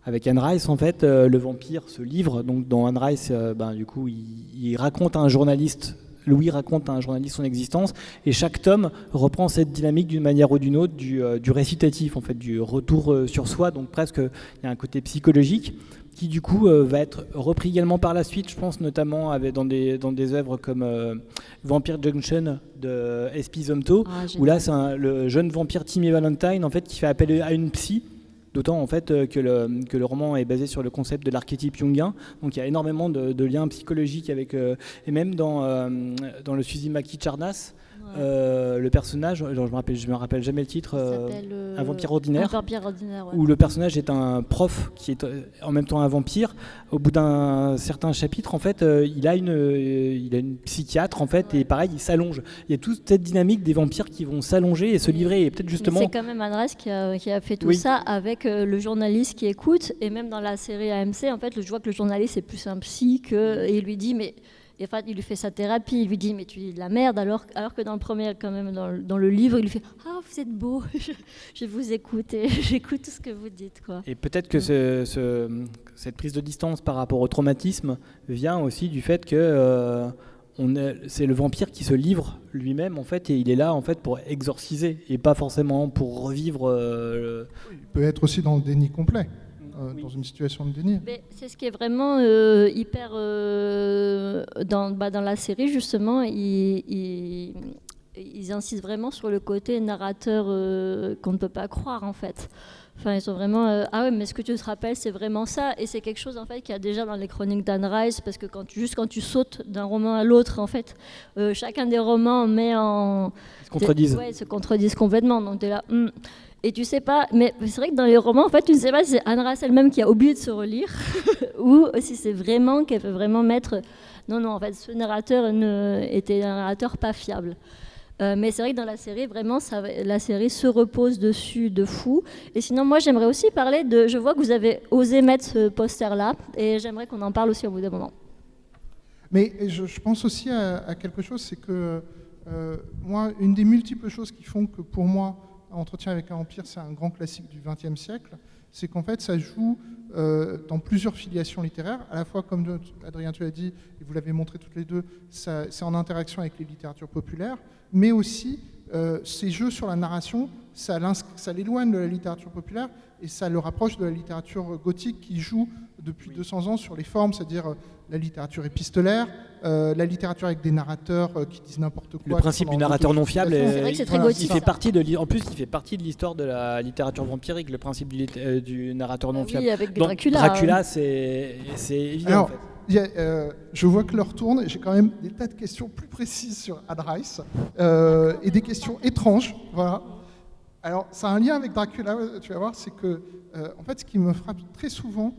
Avec Anne Rice, en fait, le vampire se livre. Donc dans Anne Rice, du coup, il raconte à un journaliste, Louis raconte à un journaliste son existence, et chaque tome reprend cette dynamique d'une manière ou d'une autre, du récitatif, en fait, du retour sur soi. Donc presque, il y a un côté psychologique qui du coup va être repris également par la suite, je pense, notamment dans des œuvres comme Vampire Junction de S.P. Zumthor, où là c'est le jeune vampire Timmy Valentine, en fait, qui fait appel à une psy. D'autant en fait que le roman est basé sur le concept de l'archétype jungien, donc il y a énormément de liens psychologiques avec et même dans le Suzimaki Charnas, le personnage, je me rappelle jamais le titre, un vampire ordinaire, ouais. Où le personnage est un prof qui est en même temps un vampire. Au bout d'un certain chapitre, en fait, il a une psychiatre, en fait, et pareil, il s'allonge. Il y a toute cette dynamique des vampires qui vont s'allonger et se livrer, et peut-être justement. Mais c'est quand même Anne Rice qui a fait tout ça avec le journaliste qui écoute, et même dans la série AMC, en fait, je vois que le journaliste est plus un psy et il lui dit mais Et enfin, il lui fait sa thérapie, il lui dit mais tu dis de la merde, alors que dans le premier, quand même, dans le livre, il lui fait ah vous êtes beau, je vous écoute et j'écoute tout ce que vous dites, quoi. Et peut-être que cette prise de distance par rapport au traumatisme vient aussi du fait que c'est le vampire qui se livre lui-même en fait, et il est là en fait pour exorciser et pas forcément pour revivre. Il peut être aussi dans le déni complet. Dans une situation de déni. Mais c'est ce qui est vraiment hyper dans la série, justement, ils insistent vraiment sur le côté narrateur qu'on ne peut pas croire, en fait. Enfin, ils sont vraiment ah ouais, mais ce que tu te rappelles, c'est vraiment ça, et c'est quelque chose en fait qu'il y a déjà dans les chroniques d'Anne Rice, parce que quand tu sautes d'un roman à l'autre, en fait, chacun des romans met en ils se contredisent. Ils se contredisent complètement, donc t'es là. Et tu sais pas, mais c'est vrai que dans les romans, en fait, tu ne sais pas si c'est Anne Rice elle-même qui a oublié de se relire ou si c'est vraiment qu'elle peut vraiment mettre. Non, en fait, ce narrateur était un narrateur pas fiable. Mais c'est vrai que dans la série, vraiment, la série se repose dessus de fou. Et sinon, moi, j'aimerais aussi parler de. Je vois que vous avez osé mettre ce poster-là, et j'aimerais qu'on en parle aussi au bout d'un moment. Mais je pense aussi à quelque chose, c'est que moi, une des multiples choses qui font que pour moi, Entretien avec un vampire, c'est un grand classique du XXe siècle, c'est qu'en fait, ça joue dans plusieurs filiations littéraires, à la fois, comme Adrien, tu l'as dit, et vous l'avez montré toutes les deux, c'est en interaction avec les littératures populaires, mais aussi, ces jeux sur la narration, ça l'éloigne de la littérature populaire et ça le rapproche de la littérature gothique qui joue depuis 200 ans sur les formes, c'est-à-dire la littérature épistolaire, la littérature avec des narrateurs qui disent n'importe quoi. Le principe du narrateur non fiable, c'est vrai que c'est très gothique. Il fait partie de l'histoire de la littérature vampirique, le principe du narrateur non fiable. Oui, avec donc, Dracula. Dracula, c'est évident. Alors, en fait. Je vois que l'heure tourne et j'ai quand même des tas de questions plus précises sur Anne Rice et des questions étranges. Voilà. Alors, ça a un lien avec Dracula, tu vas voir, c'est que, en fait, ce qui me frappe très souvent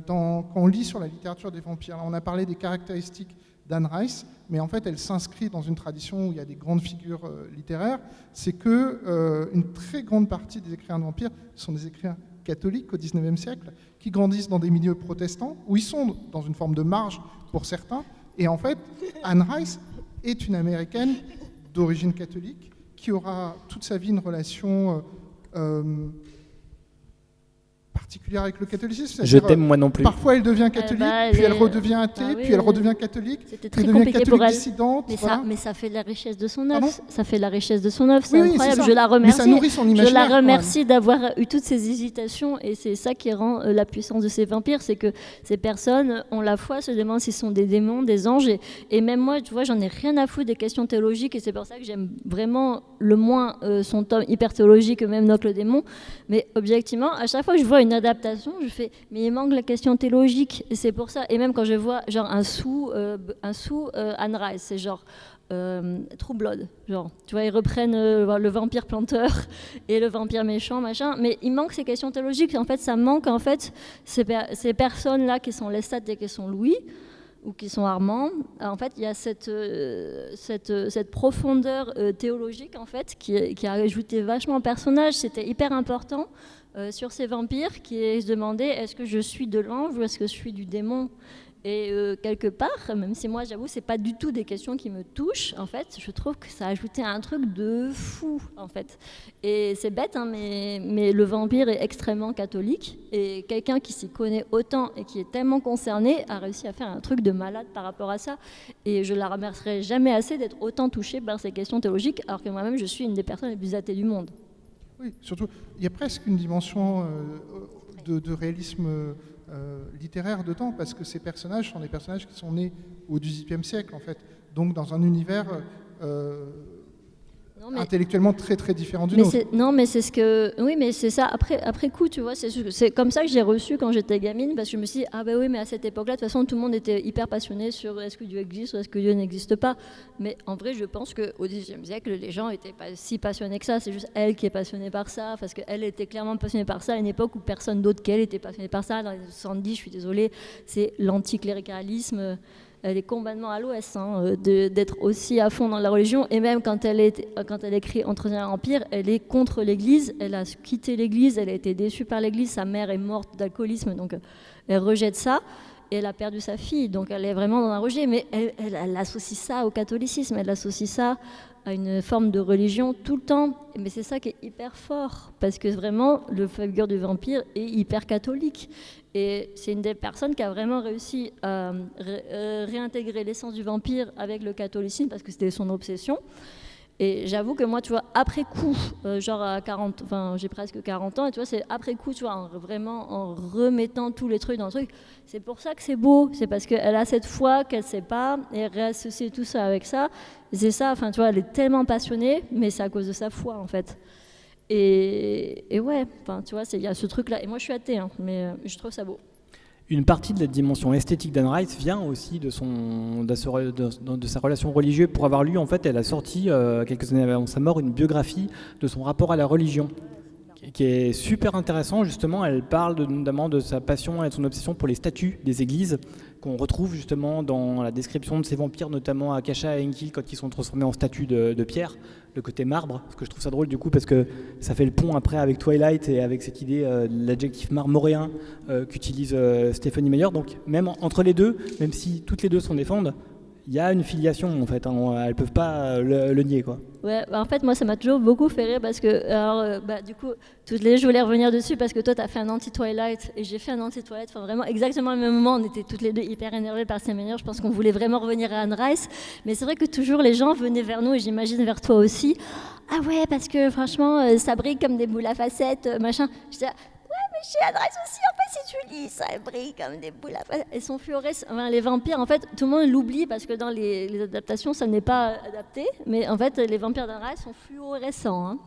quand on lit sur la littérature des vampires, là, on a parlé des caractéristiques d'Anne Rice, mais en fait, elle s'inscrit dans une tradition où il y a des grandes figures littéraires, c'est que une très grande partie des écrivains de vampires sont des écrivains catholiques au XIXe siècle, qui grandissent dans des milieux protestants, où ils sont dans une forme de marge pour certains. Et en fait, Anne Rice est une Américaine d'origine catholique, qui aura toute sa vie une relation particulière avec le catholicisme. Je t'aime moi non plus. Parfois elle devient catholique, puis elle redevient athée, puis elle redevient catholique, c'était puis très elle devient compliqué catholique pour elle. dissidente. Mais ça fait la richesse de son œuvre. Pardon ? Ça fait la richesse de son œuvre, c'est Oui, incroyable. c'est ça. Je la remercie. Mais ça nourrit son imaginaire. Je la remercie d'avoir eu toutes ces hésitations, et c'est ça qui rend la puissance de ces vampires, c'est que ces personnes ont la foi, se demandent s'ils sont des démons, des anges, et même moi, tu vois, j'en ai rien à foutre des questions théologiques, et c'est pour ça que j'aime vraiment le moins son tome hyper théologique, même Noc le démon. Mais objectivement, à chaque fois que je vois une adaptation, je fais mais il manque la question théologique, et c'est pour ça. Et même quand je vois genre un sous Anne Rice, c'est genre True Blood, genre tu vois, ils reprennent le vampire planteur et le vampire méchant, machin, mais il manque ces questions théologiques. En fait, ça manque en fait ces personnes là qui sont Lestat et qui sont Louis ou qui sont Armand. En fait, il y a cette profondeur théologique en fait qui a ajouté vachement au personnage. C'était hyper important. Sur ces vampires qui se demandaient est-ce que je suis de l'ange ou est-ce que je suis du démon, et quelque part, même si moi j'avoue c'est pas du tout des questions qui me touchent, en fait je trouve que ça a ajouté un truc de fou en fait. Et c'est bête hein, mais le vampire est extrêmement catholique, et quelqu'un qui s'y connaît autant et qui est tellement concerné a réussi à faire un truc de malade par rapport à ça, et je la remercierai jamais assez d'être autant touchée par ces questions théologiques, alors que moi-même je suis une des personnes les plus athées du monde. Oui, surtout, il y a presque une dimension de réalisme littéraire dedans, parce que ces personnages sont des personnages qui sont nés au XVIIIe siècle, en fait. Donc, dans un univers intellectuellement très très différent du nôtre. Non, mais c'est ce que... Oui, mais c'est ça, après coup, tu vois, c'est comme ça que j'ai reçu quand j'étais gamine, parce que je me suis dit, ah bah oui, mais à cette époque-là, de toute façon, tout le monde était hyper passionné sur est-ce que Dieu existe ou est-ce que Dieu n'existe pas. Mais en vrai, je pense qu'au XVIIIe siècle, les gens n'étaient pas si passionnés que ça, c'est juste elle qui est passionnée par ça, parce qu'elle était clairement passionnée par ça à une époque où personne d'autre qu'elle était passionné par ça. Dans les 70, je suis désolée, c'est l'anticléricalisme. Elle est complètement à l'ouest d'être aussi à fond dans la religion, et même quand elle écrit Entretien avec un vampire, elle est contre l'Église, elle a quitté l'Église, elle a été déçue par l'Église, sa mère est morte d'alcoolisme, donc elle rejette ça. et elle a perdu sa fille, donc elle est vraiment dans un rejet, mais elle associe ça au catholicisme, elle associe ça à une forme de religion tout le temps, mais c'est ça qui est hyper fort, parce que vraiment, le figure du vampire est hyper catholique, et c'est une des personnes qui a vraiment réussi à réintégrer l'essence du vampire avec le catholicisme, parce que c'était son obsession. Et j'avoue que moi, tu vois, après coup, genre à 40, enfin j'ai presque 40 ans, et tu vois, c'est après coup, tu vois, vraiment en remettant tous les trucs dans le truc, c'est pour ça que c'est beau, c'est parce qu'elle a cette foi qu'elle sait pas, et elle réassocie tout ça avec ça, et c'est ça, enfin tu vois, elle est tellement passionnée, mais c'est à cause de sa foi en fait. Et ouais, enfin tu vois, il y a ce truc-là, et moi je suis athée, hein, mais je trouve ça beau. Une partie de la dimension esthétique d'Anne Rice vient aussi de sa relation religieuse. Pour avoir lu, en fait, elle a sorti, quelques années avant sa mort, une biographie de son rapport à la religion, qui est super intéressant. Justement, elle parle notamment de sa passion et de son obsession pour les statues des églises, qu'on retrouve justement dans la description de ces vampires, notamment à Kasha et Enkill, quand ils sont transformés en statues de pierre, le côté marbre, parce que je trouve ça drôle du coup, parce que ça fait le pont après avec Twilight et avec cette idée de l'adjectif marmoréen qu'utilise Stephenie Meyer. Donc même entre les deux, même si toutes les deux s'en défendent, il y a une filiation en fait, hein, elles ne peuvent pas le nier, quoi. Ouais, en fait moi ça m'a toujours beaucoup fait rire parce que, alors, du coup, je voulais revenir dessus parce que toi tu as fait un anti-Twilight et j'ai fait un anti-Twilight, enfin vraiment exactement au même moment, on était toutes les deux hyper énervées par ces manières, je pense qu'on voulait vraiment revenir à Anne Rice, mais c'est vrai que toujours les gens venaient vers nous et j'imagine vers toi aussi, ah ouais parce que franchement ça brille comme des boules à facettes, machin, je disais, mais chez Anne Rice aussi, en fait, si tu lis, ça brille comme des boules à facettes. Elles sont fluorescentes. Enfin, les vampires, en fait, tout le monde l'oublie parce que dans les adaptations, ça n'est pas adapté. Mais en fait, les vampires d'Anne Rice sont fluorescents. Hein.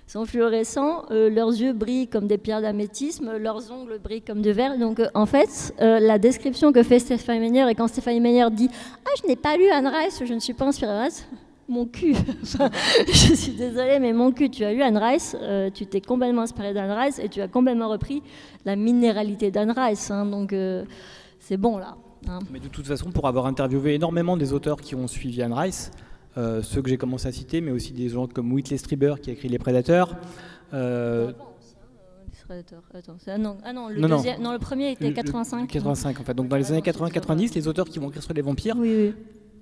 Ils sont fluorescents, leurs yeux brillent comme des pierres d'améthyste, leurs ongles brillent comme du verre. Donc, en fait, la description que fait Stephenie Meyer, et quand Stephenie Meyer dit « Ah, je n'ai pas lu Anne Rice, je ne suis pas inspirée Anne Rice », mon cul, enfin, je suis désolée, mais mon cul, tu as lu Anne Rice, tu t'es complètement inspiré d'Anne Rice et tu as complètement repris la minéralité d'Anne Rice, hein, donc c'est bon là. Hein. Mais de toute façon, pour avoir interviewé énormément des auteurs qui ont suivi Anne Rice, ceux que j'ai commencé à citer, mais aussi des gens comme Whitley Strieber qui a écrit Les Prédateurs. Le premier était 85. 85 en fait, donc dans les années 80-90, les auteurs qui vont écrire sur les vampires, oui.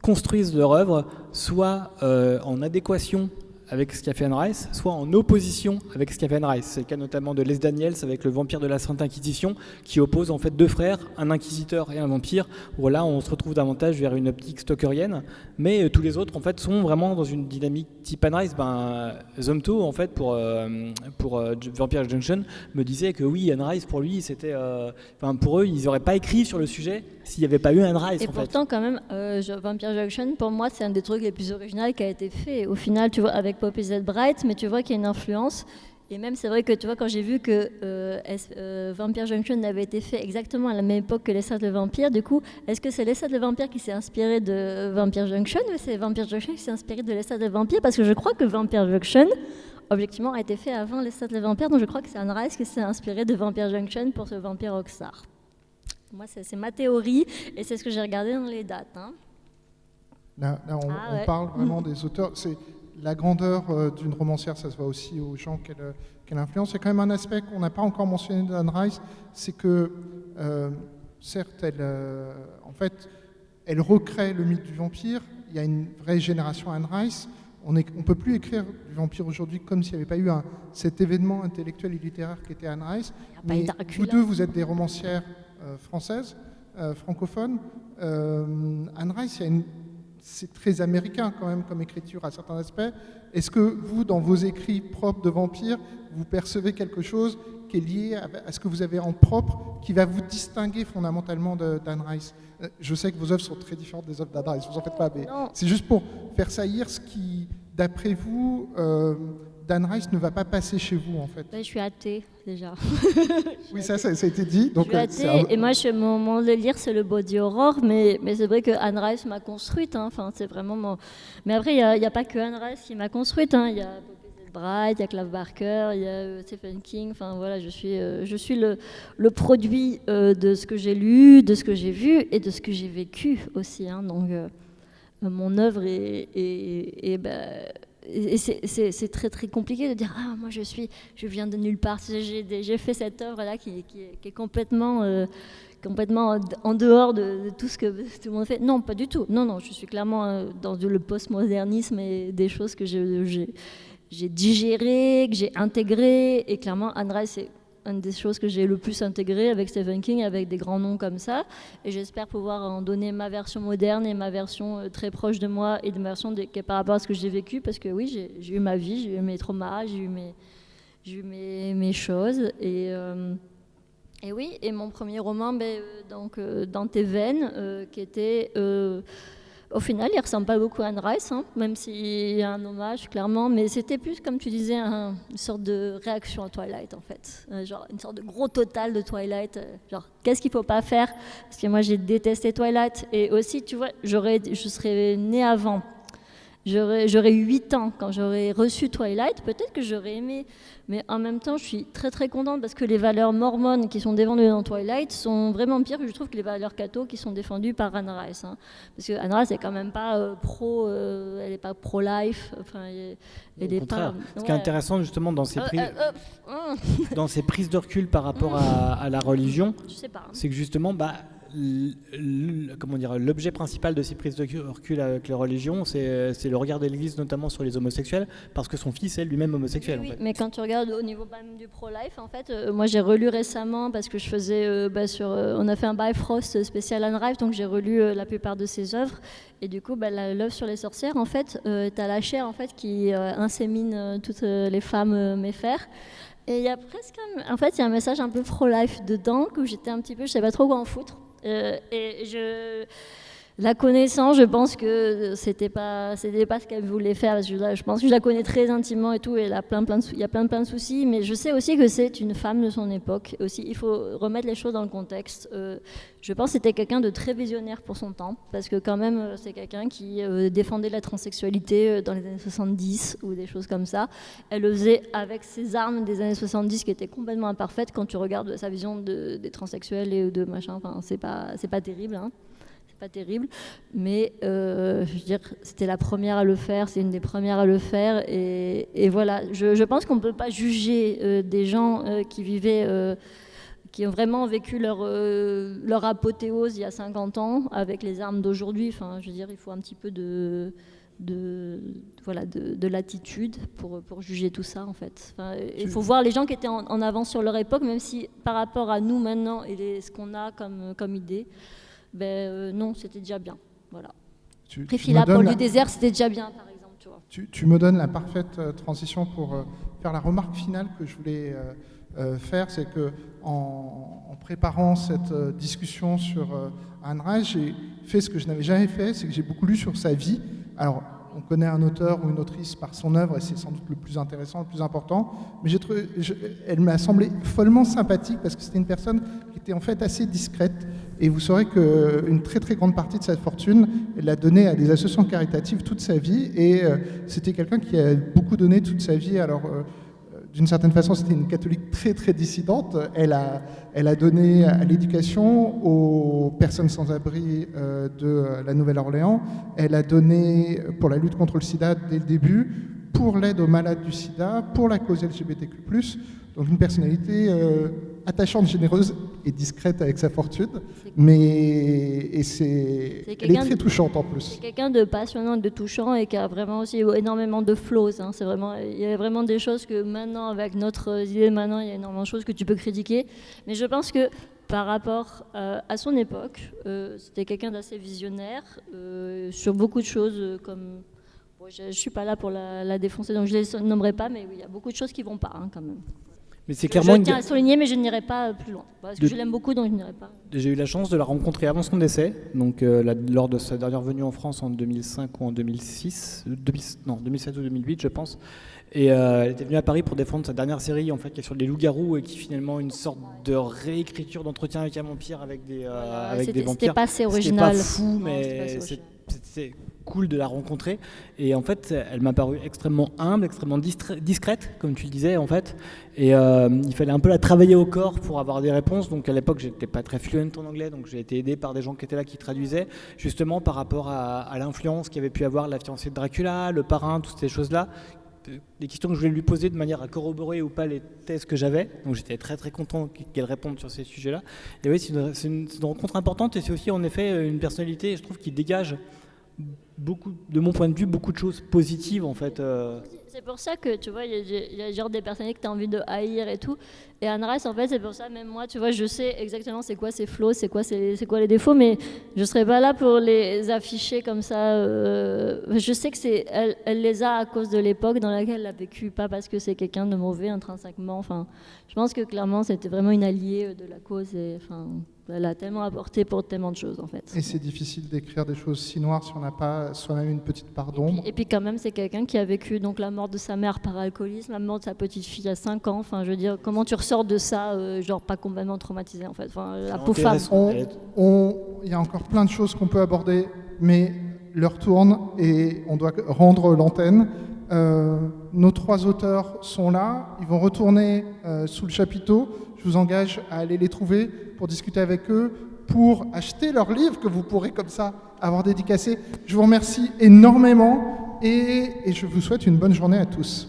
construisent leur œuvre soit en adéquation avec ce qu'a fait Anne Rice, soit en opposition avec ce qu'a fait Anne Rice. C'est le cas notamment de Les Daniels avec Le Vampire de la Sainte Inquisition, qui oppose en fait deux frères, un inquisiteur et un vampire, où là on se retrouve davantage vers une optique stokerienne, mais tous les autres en fait sont vraiment dans une dynamique type Anne Rice. Zomto en fait pour Vampire Junction me disait que oui, Anne Rice pour lui c'était, pour eux ils n'auraient pas écrit sur le sujet s'il n'y avait pas eu Anne Rice. Et pourtant quand même, Vampire Junction pour moi c'est un des trucs les plus originaux qui a été fait. Au final tu vois avec Poppy Z. Bright, mais tu vois qu'il y a une influence. Et même, c'est vrai que tu vois, quand j'ai vu que Vampire Junction avait été fait exactement à la même époque que Les Saints de Vampire, du coup, est-ce que c'est Les Saints de Vampire qui s'est inspiré de Vampire Junction ou c'est Vampire Junction qui s'est inspiré de Les Saints de Vampire? Parce que je crois que Vampire Junction, objectivement, a été fait avant Les Saints de Vampire, donc je crois que c'est Anne Rice qui s'est inspiré de Vampire Junction pour ce Vampire Rockstar. Moi, c'est ma théorie et c'est ce que j'ai regardé dans les dates. Hein. Là, on parle vraiment des auteurs. C'est la grandeur d'une romancière, ça se voit aussi aux gens qu'elle influence. Il y a quand même un aspect qu'on n'a pas encore mentionné d'Anne Rice, c'est que, certes, elle recrée le mythe du vampire. Il y a une vraie génération Anne Rice. On ne peut plus écrire du vampire aujourd'hui comme s'il n'y avait pas eu cet événement intellectuel et littéraire qui était Anne Rice. Mais vous deux, vous êtes des romancières françaises, francophones. Anne Rice, c'est très américain quand même comme écriture à certains aspects. Est-ce que vous, dans vos écrits propres de vampires, vous percevez quelque chose qui est lié à ce que vous avez en propre, qui va vous distinguer fondamentalement d'Anne Rice? Je sais que vos œuvres sont très différentes des œuvres d'Anne Rice, vous en faites pas, mais c'est juste pour faire saillir ce qui, d'après vous, d'Anne Rice ne va pas passer chez vous, en fait. Je suis athée, déjà. Oui, ça a été dit. Donc, je suis athée, et moi, mon délire, c'est le body horror, mais c'est vrai que Anne Rice m'a construite. Hein. Enfin, c'est vraiment mon... Mais après, il n'y a pas que Anne Rice qui m'a construite. Hein. Il y a Poppy Z. Bright, il y a Clive Barker, il y a Stephen King. Enfin, voilà, je suis le produit de ce que j'ai lu, de ce que j'ai vu et de ce que j'ai vécu aussi. Hein. Donc, mon œuvre et c'est très très compliqué de dire moi je viens de nulle part, j'ai fait cette œuvre là qui est complètement complètement en dehors de tout ce que tout le monde fait. Non, pas du tout. Non, je suis clairement dans le postmodernisme et des choses que j'ai digérées, que j'ai intégrées. Et clairement, Anne Rice, c'est une des choses que j'ai le plus intégrées avec Stephen King, avec des grands noms comme ça. Et j'espère pouvoir en donner ma version moderne et ma version très proche de moi et de ma version qui est par rapport à ce que j'ai vécu. Parce que oui, j'ai eu ma vie, j'ai eu mes traumas, j'ai eu mes choses. Et oui, et mon premier roman, donc Dans tes veines, qui était... au final, il ne ressemble pas beaucoup à Anne Rice, hein, même s'il y a un hommage, clairement. Mais c'était plus, comme tu disais, une sorte de réaction à Twilight, en fait. Genre une sorte de gros total de Twilight. Genre, qu'est-ce qu'il ne faut pas faire? Parce que moi, j'ai détesté Twilight. Et aussi, tu vois, je serais née avant. J'aurais eu 8 ans quand j'aurais reçu Twilight, peut-être que j'aurais aimé, mais en même temps je suis très très contente parce que les valeurs mormones qui sont défendues dans Twilight sont vraiment pires que je trouve que les valeurs catho qui sont défendues par Anne Rice, hein. Parce que Anne Rice est quand même pas elle est pas pro-life, enfin elle est pas... Ce qui est intéressant justement dans ces dans ces prises de recul par rapport à la religion, c'est que justement comment dire, l'objet principal de ces prises de recul avec les religions, c'est le regard de l'Église notamment sur les homosexuels, parce que son fils est lui-même homosexuel. Oui, en fait. Mais quand tu regardes au niveau même du pro-life, en fait, moi j'ai relu récemment parce que je faisais on a fait un Bifrost spécial Anne Rice, donc j'ai relu la plupart de ses œuvres, et du coup l'œuvre sur les sorcières, en fait, t'as la chair en fait qui insémine toutes les femmes méfères. Et il y a presque il y a un message un peu pro-life dedans où j'étais un petit peu, je savais pas trop quoi en foutre. La connaissant, je pense que c'était pas ce qu'elle voulait faire. Je pense que je la connais très intimement et tout, et il y a plein de soucis. Mais je sais aussi que c'est une femme de son époque. Aussi, il faut remettre les choses dans le contexte. Je pense que c'était quelqu'un de très visionnaire pour son temps, parce que quand même, c'est quelqu'un qui défendait la transsexualité dans les années 70 ou des choses comme ça. Elle le faisait avec ses armes des années 70 qui étaient complètement imparfaites quand tu regardes sa vision des transsexuels et de machin. Enfin, c'est pas terrible, hein. Pas terrible, mais je veux dire, c'était la première à le faire, c'est une des premières à le faire, et voilà, je pense qu'on ne peut pas juger des gens qui vivaient, qui ont vraiment vécu leur apothéose il y a 50 ans avec les armes d'aujourd'hui. Enfin, je veux dire, il faut un petit peu de l'attitude pour juger tout ça, en fait. Enfin, il faut voir les gens qui étaient en avance sur leur époque, même si par rapport à nous maintenant et ce qu'on a comme idée, non, c'était déjà bien. Voilà. Préfila, Paul du désert, c'était déjà bien, par exemple. Tu vois. Tu me donnes la parfaite transition pour faire la remarque finale que je voulais faire, c'est que en préparant cette discussion sur Anne Rice, j'ai fait ce que je n'avais jamais fait, c'est que j'ai beaucoup lu sur sa vie. Alors, on connaît un auteur ou une autrice par son œuvre, et c'est sans doute le plus intéressant, le plus important, mais elle m'a semblé follement sympathique parce que c'était une personne qui était en fait assez discrète, et vous saurez qu'une très très grande partie de sa fortune, elle l'a donnée à des associations caritatives toute sa vie, et c'était quelqu'un qui a beaucoup donné toute sa vie. Alors, d'une certaine façon, c'était une catholique très très dissidente. Elle a donné à l'éducation aux personnes sans abri de la Nouvelle-Orléans. Elle a donné pour la lutte contre le sida dès le début, pour l'aide aux malades du sida, pour la cause LGBTQ+. Donc une personnalité attachante, généreuse et discrète avec sa fortune, elle est très touchante en plus. C'est quelqu'un de passionnant, de touchant, et qui a vraiment aussi énormément de flaws. Hein. Il y a vraiment des choses que maintenant, avec notre idée maintenant, il y a énormément de choses que tu peux critiquer. Mais je pense que par rapport à son époque, c'était quelqu'un d'assez visionnaire sur beaucoup de choses comme... Bon, je ne suis pas là pour la défoncer, donc je ne les nommerai pas, mais oui, il y a beaucoup de choses qui ne vont pas, hein, quand même. Mais c'est clairement je tiens à souligner, mais je n'irai pas plus loin. Parce que je l'aime beaucoup, donc je n'irai pas. J'ai eu la chance de la rencontrer avant son décès, donc lors de sa dernière venue en France en 2005 ou en 2007 ou 2008, je pense. Et elle était venue à Paris pour défendre sa dernière série, en fait, qui est sur les loups-garous et qui finalement une sorte de réécriture d'entretien avec un vampire avec des vampires. C'était pas assez original. C'était pas fou, mais c'était cool de la rencontrer. Et en fait, elle m'a paru extrêmement humble, extrêmement discrète, comme tu le disais, en fait. Et il fallait un peu la travailler au corps pour avoir des réponses. Donc à l'époque, j'étais pas très fluent en anglais, donc j'ai été aidé par des gens qui étaient là, qui traduisaient, justement par rapport à l'influence qu'avait pu avoir la fiancée de Dracula, le parrain, toutes ces choses-là, des questions que je voulais lui poser de manière à corroborer ou pas les thèses que j'avais. Donc j'étais très très content qu'elle réponde sur ces sujets-là. Et oui, c'est une rencontre importante et c'est aussi en effet une personnalité, je trouve, qui dégage beaucoup, de mon point de vue, beaucoup de choses positives en fait. C'est pour ça que tu vois, il y a genre des personnalités que tu as envie de haïr et tout. Et Anne Rice, en fait, c'est pour ça, même moi, tu vois, je sais exactement c'est quoi ses flaws, c'est quoi les défauts, mais je serais pas là pour les afficher comme ça. Je sais que elle les a à cause de l'époque dans laquelle elle a vécu, pas parce que c'est quelqu'un de mauvais intrinsèquement. Enfin, je pense que clairement, c'était vraiment une alliée de la cause et enfin. Elle a tellement apporté pour tellement de choses en fait. Et c'est difficile d'écrire des choses si noires si on n'a pas soi-même une petite part d'ombre. Et puis quand même c'est quelqu'un qui a vécu donc la mort de sa mère par alcoolisme, la mort de sa petite fille à 5 ans. Enfin je veux dire comment tu ressors de ça genre pas complètement traumatisé en fait. Enfin, la pauvre femme. Il y a encore plein de choses qu'on peut aborder, mais l'heure tourne et on doit rendre l'antenne. Nos 3 auteurs sont là, ils vont retourner sous le chapiteau. Je vous engage à aller les trouver pour discuter avec eux, pour acheter leurs livres que vous pourrez comme ça avoir dédicacés. Je vous remercie énormément et je vous souhaite une bonne journée à tous.